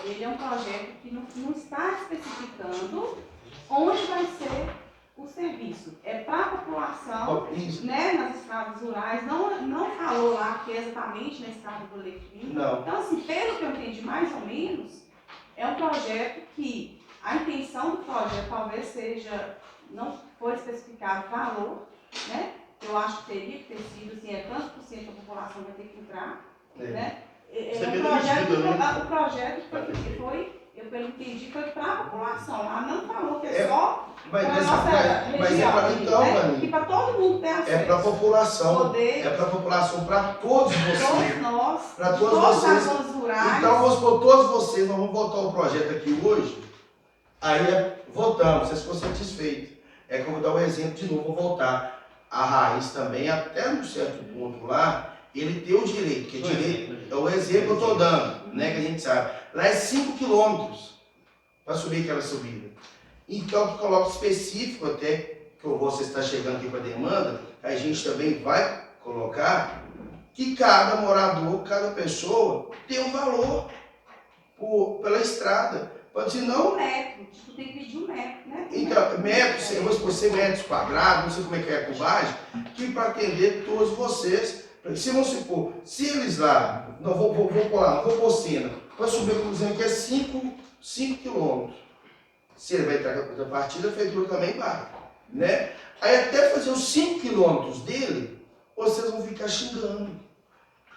ele é um projeto que não está especificando onde vai ser o serviço. É para a população, né, nas estradas rurais, não falou lá que é exatamente na estrada do Alecrim. Não. Então, assim, pelo que eu entendi mais ou menos, é um projeto que a intenção do projeto talvez seja, não foi especificado valor, né? Eu acho que teria que ter sido, assim, tantos por cento da população vai ter que entrar, né? O projeto foi, eu pelo que entendi, foi para a população. Lá não falou que é só para a nossa região, né? Que para todo mundo ter acesso. É para a população, poder, é para a população, para todos vocês. Todos nós, para todos vocês. As zonas rurais. Então, vamos por todos vocês, nós vamos votar o projeto aqui hoje. Aí votamos, vocês ficam satisfeitos. É como dar um exemplo de novo, vou voltar. A raiz também, até um certo ponto lá, ele tem o direito, que é direito, é o exemplo que eu estou dando, né, que a gente sabe. Lá é 5 quilômetros para subir aquela subida. Então, que coloca específico até, que você está chegando aqui para a demanda, a gente também vai colocar que cada morador, cada pessoa tem um valor pela estrada. Pode ser não. Um metro, tipo, tem que pedir um metro, né? Então, metros, eu vou expor metros quadrados, não sei como é que é a cubagem, que para atender todos vocês. Se vamos supor, se eles lá, não vou pôr cena, para subir a cruzando que é 5 quilômetros. Se ele vai entrar com a partida, a feitura também vai, né? Aí até fazer os 5 quilômetros dele, vocês vão ficar xingando.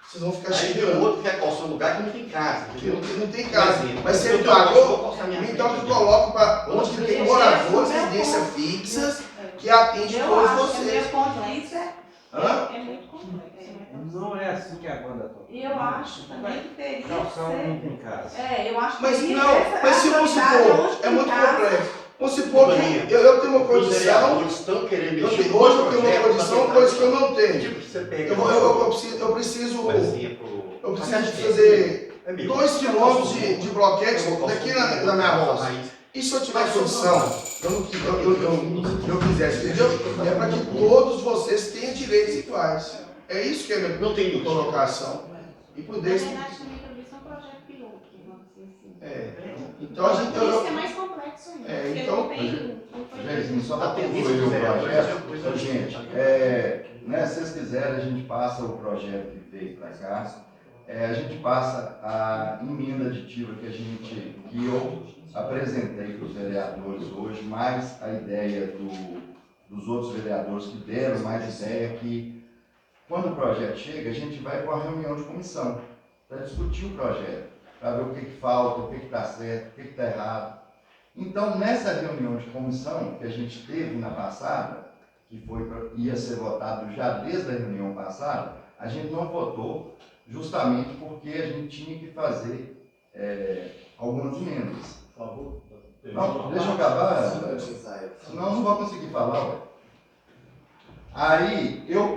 Vocês vão ficar xingando. Aí tem outro que é qual seu lugar que não tem casa. Não tem casa. Mas se ele pagou, então eu coloco para onde que tem moradores, residência fixas, que atende todos vocês. É muito complexo. Não é assim que a banda toca. E eu acho também que teria que ser... não tem casa. Eu acho que mas teria não, mas se vamos supor, é muito complexo. Vamos supor que eu tenho uma condição, estão querendo hoje eu tenho uma condição, coisa que eu não tenho. Tipo, você pega eu preciso fazer 2 quilômetros de bloquete daqui na minha roça. E se eu tiver condição, eu quisesse, entendeu? É para que todos vocês tenham direitos iguais. É isso que é a minha colocação. E poder... Na verdade, também isso é um projeto piloto, vamos dizer assim. Então a gente... Por isso que é mais complexo ainda. Então... Jairzinho, só para concluir o projeto, gente, né, se vocês quiserem, a gente passa o projeto que veio para cá. A gente passa a emenda aditiva que eu apresentei para os vereadores hoje, mais a ideia dos outros vereadores que deram mais ideia que quando o projeto chega, a gente vai para uma reunião de comissão para discutir o projeto, para ver o que falta, o que está certo, o que está errado. Então, nessa reunião de comissão que a gente teve na passada, que ia ser votado já desde a reunião passada, a gente não votou justamente porque a gente tinha que fazer algumas emendas. Por favor. Não, deixa eu acabar, senão eu não vou conseguir falar. Ué. Aí, eu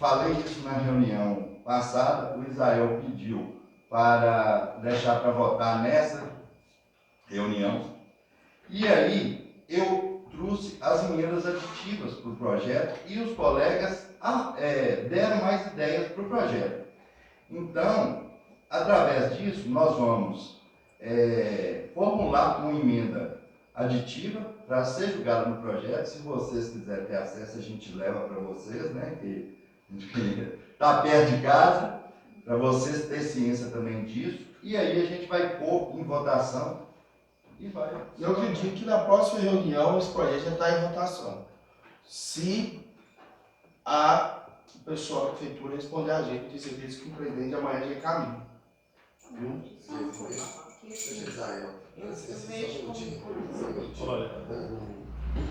falei isso na reunião passada, o Israel pediu para deixar para votar nessa reunião. E aí eu trouxe as emendas aditivas para o projeto e os colegas deram mais ideias para o projeto. Então, através disso, nós vamos formular uma emenda aditiva para ser julgada no projeto. Se vocês quiserem ter acesso, a gente leva para vocês, né? Que está perto de casa, para vocês terem ciência também disso. E aí a gente vai pôr em votação e vai. Eu acredito que na próxima reunião esse projeto já está em votação. Se o pessoal da prefeitura responder a gente, de certeza que o presidente amanhã já caminha. Viu? Deixa eu dizer, Eu vejo como... Olha, o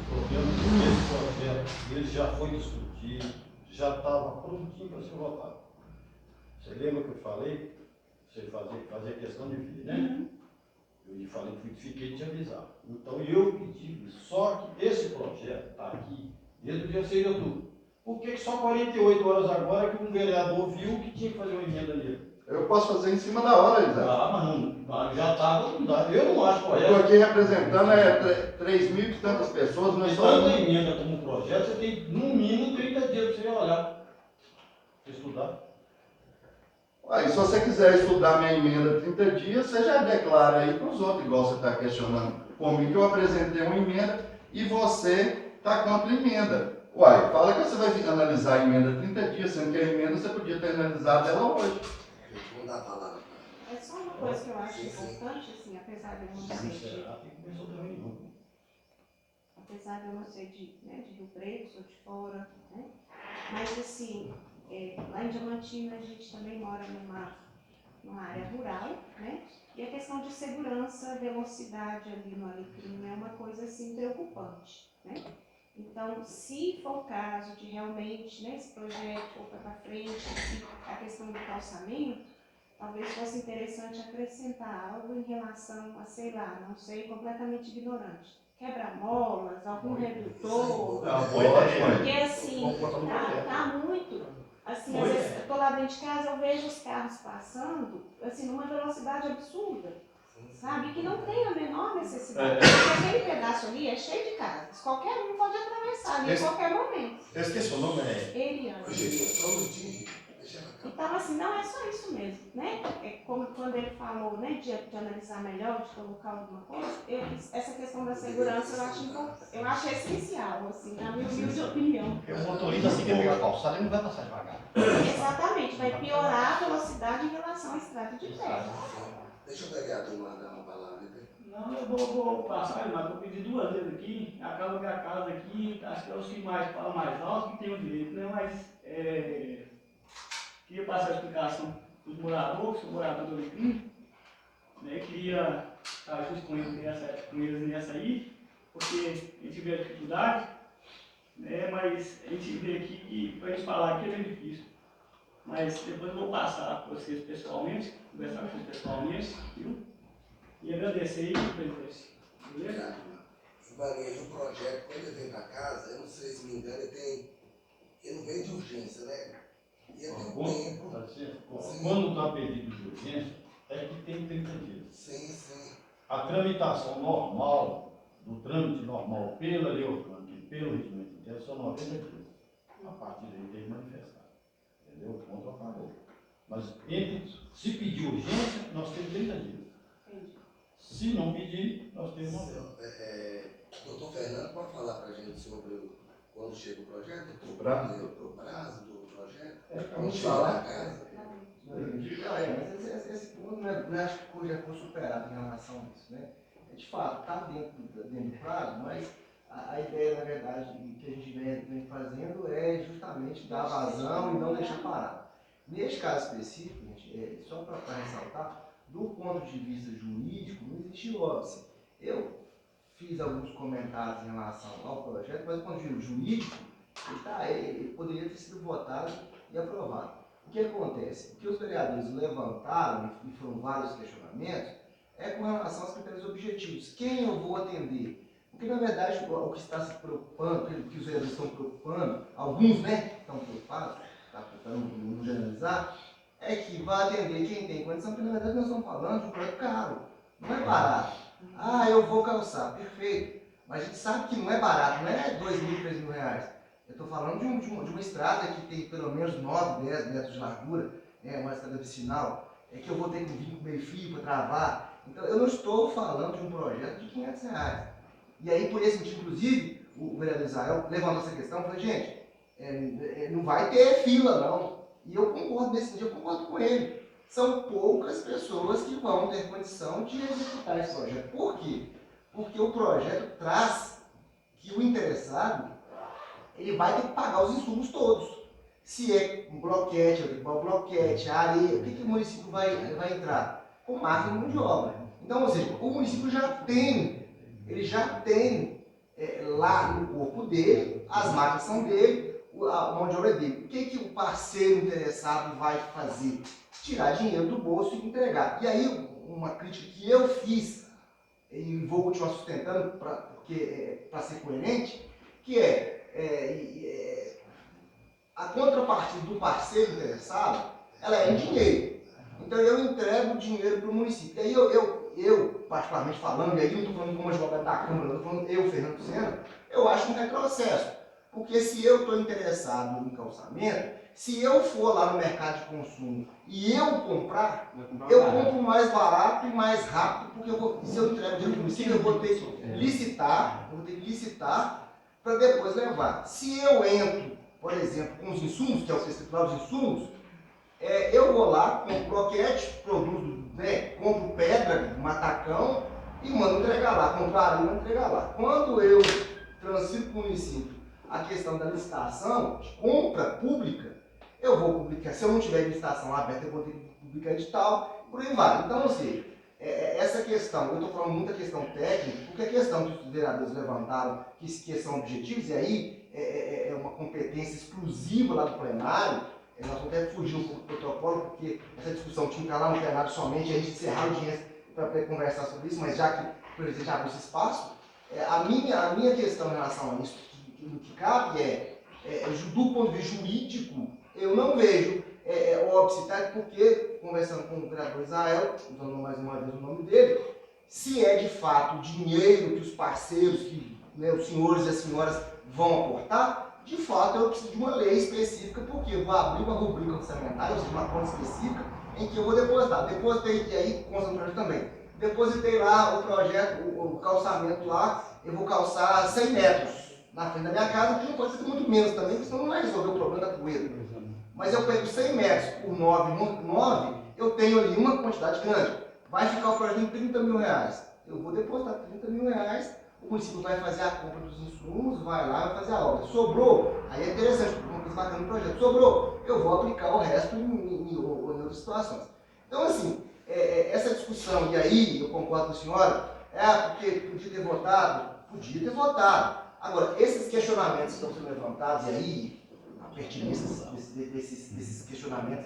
problema desse projeto, ele já foi discutido, já estava prontinho para ser votado. Você lembra que eu falei? Você fazia questão de vir, né? Eu falei, fiquei de te avisar. Então eu pedi, só que esse projeto está aqui desde o dia 6 de outubro. Por que só 48 horas agora que um vereador viu que tinha que fazer uma emenda nele? Eu posso fazer em cima da hora, Isaac. Mas já estava, eu não acho correto. Eu estou aqui representando 3 mil e tantas pessoas, não é só uma emenda como projeto, você tem no mínimo 30 dias para você olhar, para estudar. Aí, se você quiser estudar minha emenda 30 dias, você já declara aí para os outros, igual você está questionando comigo, que eu apresentei uma emenda e você está contra a emenda. Uai, fala que você vai analisar a emenda 30 dias, sendo que a emenda você podia ter analisado ela hoje. Vamos dar a palavra. É só uma coisa que eu acho importante, assim, apesar de eu não ser de Rio Preto, sou de fora, né? Mas assim, lá em Diamantina a gente também mora numa área rural, né? E a questão de segurança, velocidade ali no Alecrim é uma coisa assim preocupante, né? Então, se for o caso de realmente, né, esse projeto for para frente, a questão do calçamento, talvez fosse interessante acrescentar algo em relação a, sei lá, não sei, completamente ignorante. Quebra-molas, algum redutor, porque assim, tá muito, assim, às vezes eu tô lá dentro de casa, eu vejo os carros passando, assim, numa velocidade absurda, sabe, que não tem a menor necessidade, porque aquele pedaço ali é cheio de casas, qualquer um pode atravessar ali em qualquer momento. Eu esqueci o nome, Eliane. Então, assim, não é só isso mesmo, né? É como quando ele falou, né, de analisar melhor, de colocar alguma coisa, essa questão da segurança eu acho importante, eu acho essencial, assim, na minha humilde opinião. Porque o motorista, assim que pegar a calçada, ele não vai passar devagar. Exatamente, vai piorar a velocidade em relação à estrada de terra. Deixa o vereador mandar uma palavra. Não, eu vou passar, mas eu pedi 2 vezes aqui, acaba que a casa aqui, acho que é os que mais falam mais alto que tem o direito, né? Mas queria passar a explicação para os moradores, sou morador do Alecrim, né? Queria estar junto com eles nessa aí, porque a gente vê a dificuldade, né? Mas a gente vê aqui, para eles falar aqui é bem difícil. Mas depois eu vou passar para vocês pessoalmente, conversar com vocês pessoalmente, viu? E agradecer aí, presidente. Beleza? O projeto, quando ele vem para casa, eu não sei se me engano, ele não vem de urgência, né? E ele tem tempo. Quando está pedido de urgência, é que tem 30 dias. Sim. A tramitação normal, do trâmite normal pela lei orgânica e pelo regimento interno, são 90 dias. A partir daí tem que manifestar. Entendeu? O ponto acabou. Mas se pedir urgência, nós temos 30 dias. Se não pedir, nós temos 90. Doutor Fernando, pode falar para a gente sobre quando chega o projeto? O prazo do projeto? Vamos falar. Mas esse ponto não acho que hoje já foi superado em relação a isso, né? De fato, está dentro do prazo, mas a ideia, na verdade, que a gente vem fazendo é justamente dar vazão e não deixar parado. Neste caso específico, gente, só para ressaltar, do ponto de vista jurídico, não existe óbice. Eu fiz alguns comentários em relação ao projeto, mas do ponto de vista jurídico, ele poderia ter sido votado e aprovado. O que acontece? O que os vereadores levantaram, e foram vários questionamentos, é com relação aos critérios objetivos. Quem eu vou atender? Porque, na verdade, o que está se preocupando, o que os vereadores estão preocupando, alguns, né, estão preocupados, para não generalizar, é que vai atender quem tem condição, porque, na verdade, nós estamos falando de um projeto caro, não é barato. Ah, eu vou calçar, perfeito. Mas a gente sabe que não é barato, não é 2.000, 3.000 reais. Eu estou falando de uma estrada que tem pelo menos 9, 10 metros de largura, né, uma estrada vicinal, que eu vou ter que vir com meio fio para travar. Então, eu não estou falando de um projeto de 500 reais. E aí, por esse motivo, inclusive, o vereador Israel levantou essa questão e falou, gente, não vai ter fila, não. E eu concordo nesse dia, eu concordo com ele. São poucas pessoas que vão ter condição de executar esse projeto. Por quê? Porque o projeto traz que o interessado ele vai ter que pagar os insumos todos. Se é um bloquete, a areia, o que o município vai entrar? Com máquina de mão de obra. Então, ou seja, o município já tem lá no corpo dele, as máquinas são dele, a mão de obra é dele. O que o parceiro interessado vai fazer? Tirar dinheiro do bolso e entregar. E aí, uma crítica que eu fiz, e vou continuar sustentando para ser coerente, que a contrapartida do parceiro interessado, ela é em dinheiro. Então eu entrego o dinheiro para o município. E aí eu, particularmente falando, e aí não estou falando como advogado da Câmara, não estou falando eu, Fernando Sena, eu acho um retrocesso. Porque se eu estou interessado em calçamento, se eu for lá no mercado de consumo e eu comprar, eu compro mais barato e mais rápido, porque se eu entrego dinheiro para o município, eu vou ter que licitar, para depois levar. Se eu entro, por exemplo, com os insumos, que é o percentual dos insumos, eu vou lá, compro bloquete, produzo, compro pedra, matacão e mando entregar lá, compro areia e mando entregar lá. Quando eu transfiro para o município a questão da licitação, de compra pública, eu vou publicar, se eu não tiver licitação aberta, eu vou ter que publicar edital, por aí vai. Então, ou seja, essa questão, eu estou falando muita questão técnica, porque a questão que os vereadores levantaram, que são objetivos, e aí é uma competência exclusiva lá do plenário, nós vamos até fugir um pouco do protocolo, porque essa discussão tinha que estar lá no plenário somente, a gente encerrar o dia para poder conversar sobre isso, mas já que o presidente abriu esse espaço, a minha questão em relação a isso, que cabe do ponto de vista jurídico, eu não vejo obstáculo, porque, conversando com o vereador Israel, usando mais uma vez o nome dele, se é de fato o dinheiro que os parceiros, os senhores e as senhoras vão aportar, de fato eu preciso de uma lei específica, porque eu vou abrir uma rubrica orçamentária, ou seja, uma conta específica, em que eu vou depositar. Depositei, e aí consta no projeto também, depositei lá o projeto, o calçamento lá, eu vou calçar 100 metros na frente da minha casa, que não pode ser muito menos também, porque senão não vai resolver o problema da poeira. Mas eu pego 100 metros por 9, eu tenho ali uma quantidade grande. Vai ficar o projeto em 30 mil reais. Eu vou depositar 30 mil reais, o município vai fazer a compra dos insumos, vai lá e vai fazer a obra. Sobrou, aí é interessante, porque uma coisa bacana no projeto. Sobrou, eu vou aplicar o resto em outras situações. Então, assim, essa discussão, e aí eu concordo com a senhora, porque podia ter votado. Agora, esses questionamentos que estão sendo levantados, e aí a pertinência desses questionamentos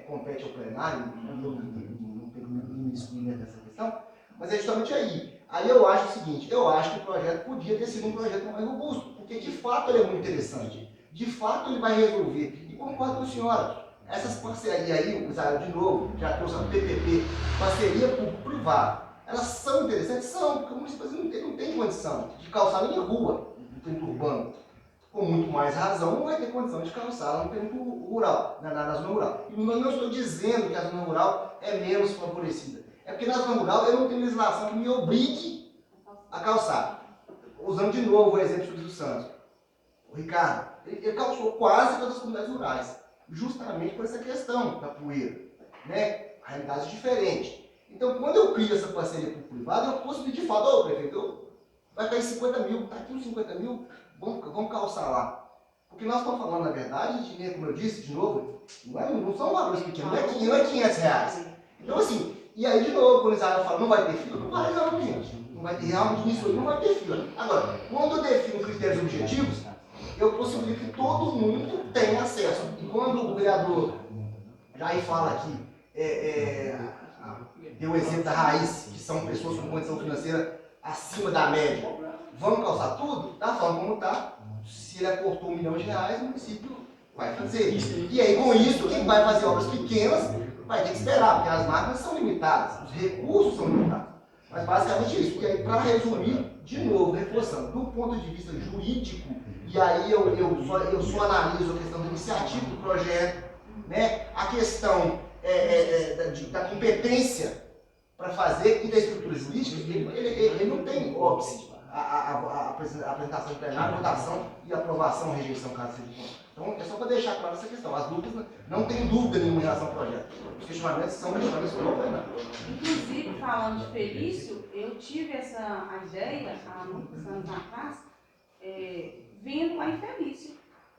compete ao plenário, eu não tenho me excluir dessa questão, mas é justamente aí. Aí eu acho o seguinte, eu acho que o projeto podia ter sido um projeto mais robusto, porque de fato ele é muito interessante, de fato ele vai resolver, e concordo com a senhora, essas parcerias, e aí o Israel de novo, já trouxe a PPP, parceria público-privado, elas são interessantes? São, porque o município não tem condição de calçar nem rua no perímetro urbano. Com muito mais razão, não vai ter condição de calçar lá no perímetro rural, na zona rural. E não estou dizendo que a zona rural é menos favorecida. É porque na zona rural eu não tenho legislação que me obrigue a calçar. Usando de novo o exemplo do Santos. O Ricardo, ele calçou quase todas as comunidades rurais, justamente por essa questão da poeira. A realidade é diferente. Então, quando eu crio essa parceria público-privada, eu posso pedir de fato, prefeito, vai cair 50 mil, está aqui uns 50 mil, vamos calçar lá. Porque nós estamos falando, na verdade, de, como eu disse, de novo, não são valores pequenos, não é 500 reais. Então, assim, e aí, de novo, quando o Israel fala, não vai ter fila, não vai não, gente. Não vai ter realmente nisso aí, não vai ter fila. Agora, quando eu defino critérios objetivos, eu possibilito que todo mundo tenha acesso. E quando o vereador Jair fala aqui, deu o exemplo da raiz, que são pessoas com condição financeira acima da média. Vamos calçar tudo? Tá falando como tá. Se ele aportou R$1 milhão, o município vai fazer. E aí, com isso, quem vai fazer obras pequenas vai ter que esperar, porque as máquinas são limitadas, os recursos são limitados. Mas basicamente isso. E aí, para resumir, de novo, reforçando, do ponto de vista jurídico, e aí eu só analiso a questão da iniciativa do projeto, né? A questão da competência para fazer e da estrutura jurídica, ele não tem óbice. A apresentação plenária, votação e aprovação, rejeição, caso seja contra. Então, é só para deixar claro essa questão. As dúvidas, não tem dúvida nenhuma em relação ao projeto. Os questionamentos são questionamentos que não plenário. Inclusive, falando de Felício, eu tive a ideia, há muitos anos atrás, vendo lá em Felício,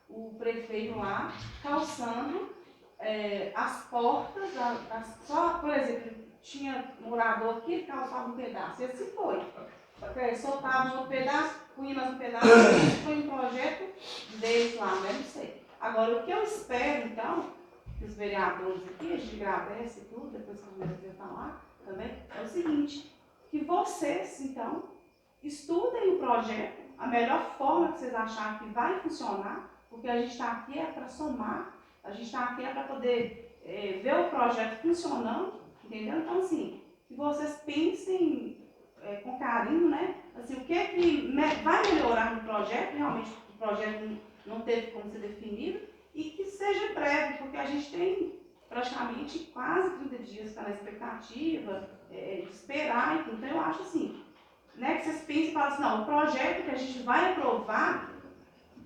o prefeito lá calçando as portas, só, por exemplo, tinha morador aqui que calçava um pedaço, e assim foi. Soltava um outro pedaço, punha mais um pedaço, foi um projeto deles lá, né? Não sei. Agora, o que eu espero, então, que os vereadores aqui, a gente agradece e tudo, depois que eu vou falar também, é o seguinte, que vocês, então, estudem o projeto, a melhor forma que vocês acharem que vai funcionar, porque a gente está aqui para somar, a gente está aqui para poder ver o projeto funcionando, entendeu? Então, assim, que vocês pensem com carinho, né? Assim, o que é que vai melhorar no projeto, realmente o projeto não teve como ser definido, e que seja breve, porque a gente tem praticamente quase 30 dias para a expectativa, de esperar, então eu acho assim, né, que vocês pensem e falem assim, não, o projeto que a gente vai aprovar,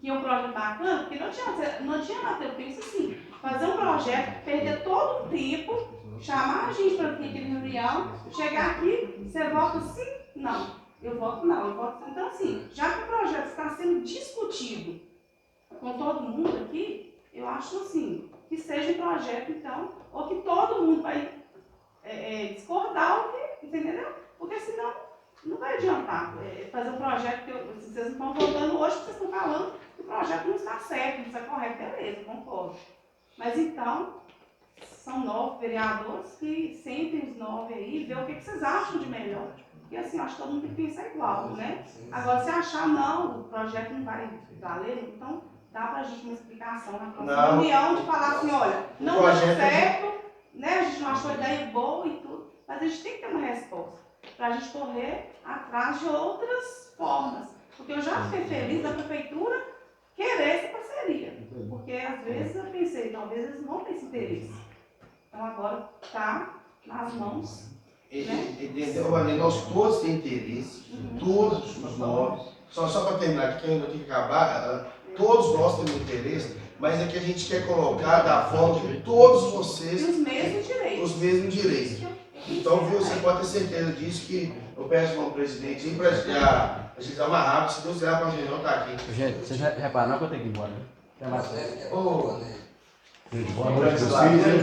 que é um projeto bacana, porque não adianta, eu penso assim, fazer um projeto, perder todo o tempo, chamar a gente para vir aqui na reunião, chegar aqui, você vota sim? Não. Eu voto não, eu voto sim. Então, assim, já que o projeto está sendo discutido com todo mundo aqui, eu acho assim, que seja um projeto, então, ou que todo mundo vai discordar, ou que, entendeu? Porque senão não vai adiantar fazer um projeto que vocês não estão votando hoje, porque vocês estão falando que o projeto não está certo, não está correto, beleza, concordo. Mas então, são 9 vereadores que sentem os 9 aí e ver o que vocês acham de melhor. Porque assim, eu acho que todo mundo tem que pensar igual, né? Agora, se achar não, o projeto não vai valer, então dá pra gente uma explicação na próxima reunião de falar assim, olha, não deu certo, né? A gente não achou a ideia boa e tudo, mas a gente tem que ter uma resposta pra gente correr atrás de outras formas. Porque eu já fiquei feliz da prefeitura querer essa parceria. Porque às vezes eu pensei, talvez eles não têm esse interesse. Então agora está nas mãos. Entendeu, Vanessa? Nós todos temos interesse, todos os 9. Só para terminar aqui, que eu ainda tenho que acabar, todos nós temos interesse, mas é que a gente quer colocar da forma que todos vocês têm os mesmos direitos. Então, viu, você pode ter certeza disso, que eu peço ao presidente para a gente dar mais rápido, se Deus quiser, para a gente não estar aqui. Gente, vocês repararam que eu tenho que ir embora, né? Até mais. Boa noite,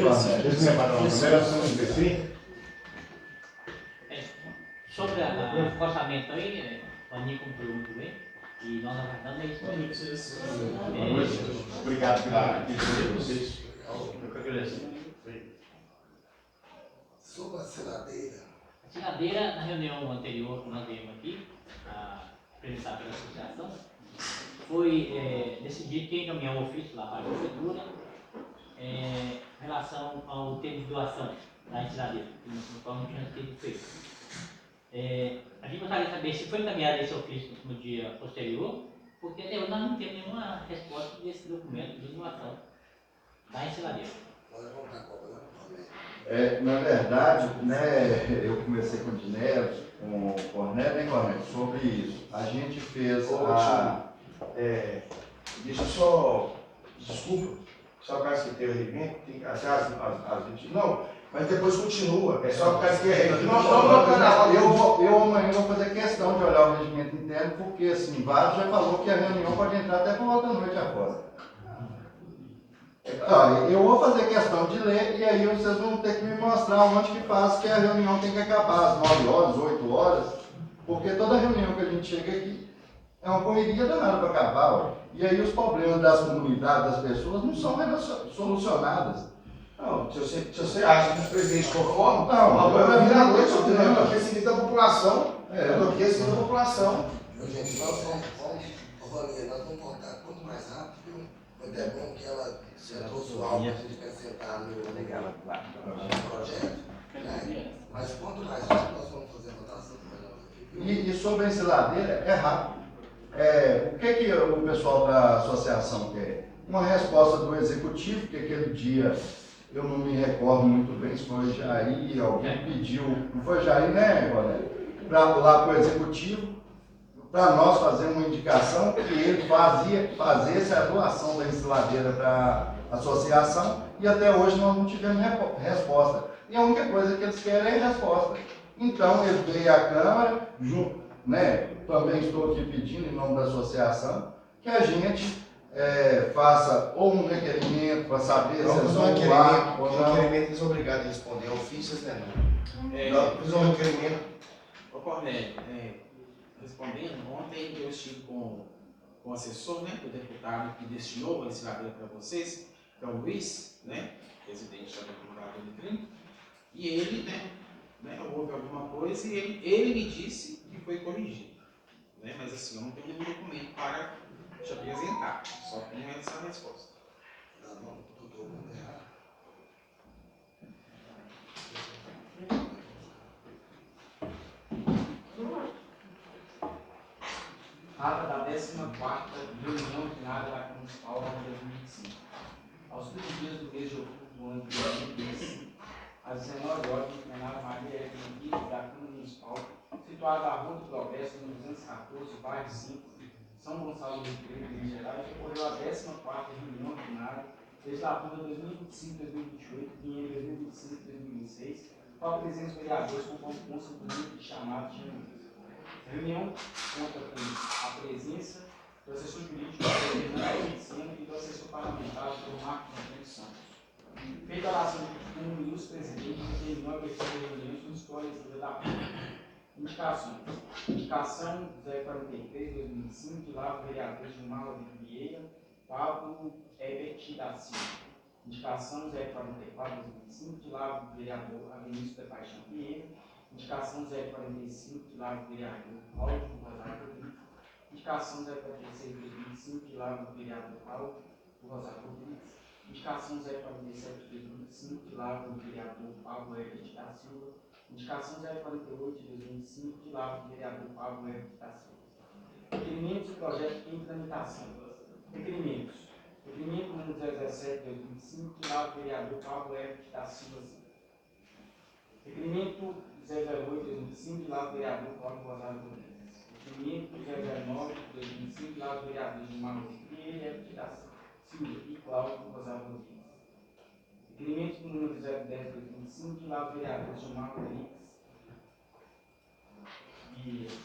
vocês. Sobre o orçamento aí, o Aninho cumpriu muito bem e nós aguardamos isso. Boa noite. Obrigado pela atenção de vocês. Eu que agradeço. Sobre a seladeira. A seladeira, na reunião anterior que nós viemos aqui, apresentada pela associação, foi decidido que encaminhar um ofício lá para a prefeitura em relação ao termo de doação da geladeira, no qual não tinha sido feito. A gente gostaria de saber se foi encaminhado esse ofício no dia posterior, porque até hoje nós não temos nenhuma resposta desse documento de doação da geladeira. Na verdade, né, eu comecei com o Dinero, com o Cornélio, né, Cornélio, sobre isso. A gente fez deixa eu só, desculpa, só por causa que teve o evento, tem que achar as 20. Não, mas depois continua, é só por causa que é eu amanhã vou fazer questão de olhar o regimento interno, porque assim, Vado já falou que a reunião pode entrar até por volta da noite afora. Olha, eu vou fazer questão de ler e aí vocês vão ter que me mostrar onde que faz que a reunião tem que acabar, às 9 horas, 8 horas, porque toda reunião que a gente chega aqui é uma correria danada para acabar, ó. E aí os problemas das comunidades, das pessoas, não são solucionados. Não, se você acha que os presidentes conformam, não, agora vira a noite, eu estou aqui assim da população, eu estou aqui assim da população. Gente, nós vamos cortar quanto mais rápido, foi até bom que ela trouxe o algo que a gente quer sentar no projeto, Mas quanto mais rápido nós vamos fazer a votação, E sobre a ensiladeira, é rápido. O que o pessoal da associação quer? Uma resposta do executivo, que aquele dia eu não me recordo muito bem se foi Jair, alguém pediu, não foi Jair, né, Ronélio? Para lá para o executivo, para nós fazer uma indicação que ele fazesse a doação da ensiladeira para a associação e até hoje nós não tivemos resposta. E a única coisa que eles querem é resposta. Então, ele veio à Câmara, né, também estou aqui pedindo, em nome da associação, que a gente faça ou um requerimento para saber se eles vão doar ou não. Requerimento eles são obrigados a responder, ofícios, né? Não, fiz um requerimento. Ô Cornélio, respondendo, ontem eu estive com o assessor, né, o deputado que destinou a ensiladeira para vocês, que é o Luiz, né, presidente da deputada do crime, e ele, né, houve alguma coisa e ele me disse que foi corrigido, né, mas assim, eu não tenho nenhum documento para te apresentar, só tenho essa resposta. Tá bom, doutor, Ata da 14ª reunião ordinária da Câmara Municipal de 2025. Aos 15 dias do mês de outubro do ano de 2015, às 19 horas, no plenário Maria Evelyn Guides, da Câmara Municipal, situada à Rua do Progresso, no 214, bairro 5, São Gonçalo do Rio, Minas Gerais, ocorreu a 14ª reunião ordinária, legislatura 2025-2028, biênio 2025-2026, com a presença dos vereadores conforme consta do livro de chamado de reunião conta com a presença do assessor jurídico do Fernando Vicente e do assessor parlamentar do Marcos Antônio Santos. Feita a oração de costume, o ilustre presidente determinou a abertura de reuniões com histórias da Câmara. Indicações. Indicação 043-2005, de lá do vereador Gilmar Vieira, Pablo Ebert da Silva. Indicação 044-2005, de lá do vereador Abenício da Paixão Vieira. Indicação 045, de lá do vereador Paulo Rosário Rodrigues. Indicação 046-2005, de lá do vereador Paulo Rosário Rodrigues. Indicação 047-2005, de lá do vereador Pablo Ebert da Silva. Indicação 048-2005, de lá do vereador Pablo Ebert da Silva. Requerimentos do projeto em tramitação. Requerimentos. Requerimento número 017-2005, de lá do vereador Pablo Ebert da Silva. Requerimento 008-2005, de lá do vereador Paulo Rosário Rodrigues. Requerimento 009-2005, de lá do vereador Gilmar Vieira da Silva e Cláudio Rosário Rodrigues. Requerimento número 010-2005, de lá do vereador Gilmar Rodrigues Vieira.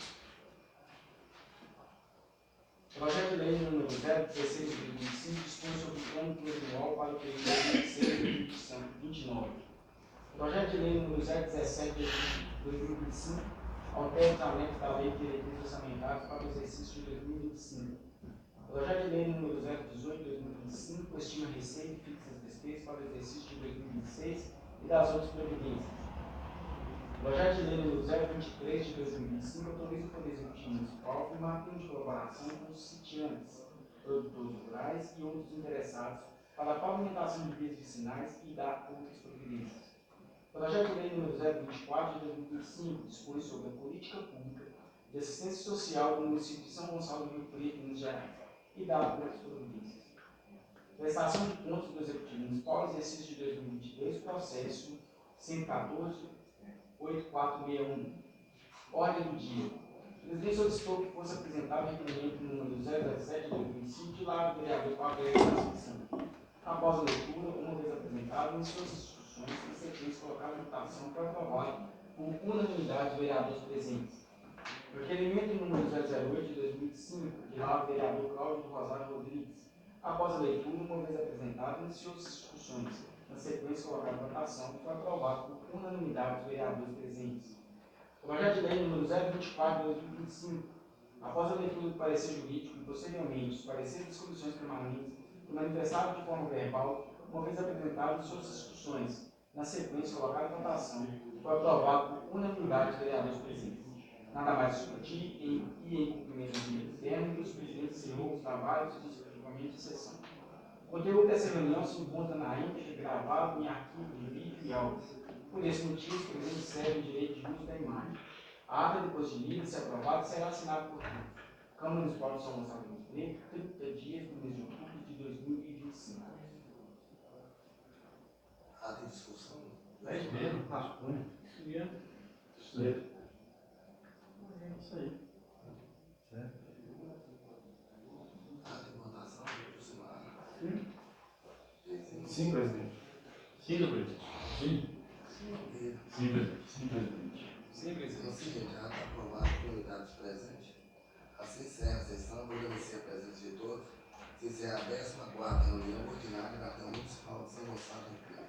Projeto de lei número 016-2005 dispõe sobre o plano plurianual para o período 2026-2029. Projeto de lei número 017-2025 altera os aumentos da lei de diretrizes orçamentárias para o exercício de 2025. Projeto de lei número 018-2025 estima receita e fixa as despesas para o exercício de 2026 e das outras previdências. Projeto de lei número 023-2025 autoriza o Poder Executivo Municipal a firmar termos de colaboração com os sitiantes, produtores rurais e outros interessados para a pavimentação de vias vicinais e dar outras providências. Projeto de lei número 024-2025 dispõe sobre a política pública de assistência social do município de São Gonçalo do Rio Preto, Minas Gerais, e dá outras providências. Prestação de contas do Executivo Municipal, exercício de 2022, processo 114-8461. Ordem do dia. O presidente solicitou que fosse apresentado o requerimento número 017-2025 de lá do vereador Pablo Ebert da Silva. Após a leitura, uma vez apresentado, em suas instruções, em sequência, colocar a votação para aprovar por unanimidade dos vereadores presentes. O requerimento número 008-2005, de lá do vereador Cláudio Rosário Rodrigues. Após a leitura, uma vez apresentado, iniciou as discussões. Na sequência, colocar a votação para aprovar por unanimidade dos vereadores presentes. Projeto de lei número 024-2025. Após a leitura do parecer jurídico e, posteriormente, os pareceres das comissões permanentes, manifestado de forma verbal, uma vez apresentado suas discussões. Na sequência, colocar em votação foi aprovado por unanimidade dos vereadores presentes. Nada mais discutir e em cumprimento dos direitos térmicos, os presidentes encerrou os trabalhos e respectivamente de sessão. O conteúdo dessa reunião se encontra na íntegra, gravado em arquivo de vídeo e áudio. Por esse motivo, escrevemos sério o direito de uso da imagem. A ata, depois de lida, se aprovada, será assinada por Câmara Municipal de São Gonçalo do Rio Preto, 30 dias do mês de outubro de 2025. Ata de discussão? É isso mesmo, rascunho. Isso mesmo. Isso mesmo. É isso aí. Certo. Ata de votação, aproximada. Sim, presidente. Sim, meu presidente. Sim. Sim, presidente. Sim, presidente. Sim, presidente. Então, seguinte, ata aprovada por unidade presente. Assim encerra a sessão, vou agradecer a presença de todos. Se encerra a 14ª reunião ordinária da Câmara Municipal de São Gonçalo do Rio Preto.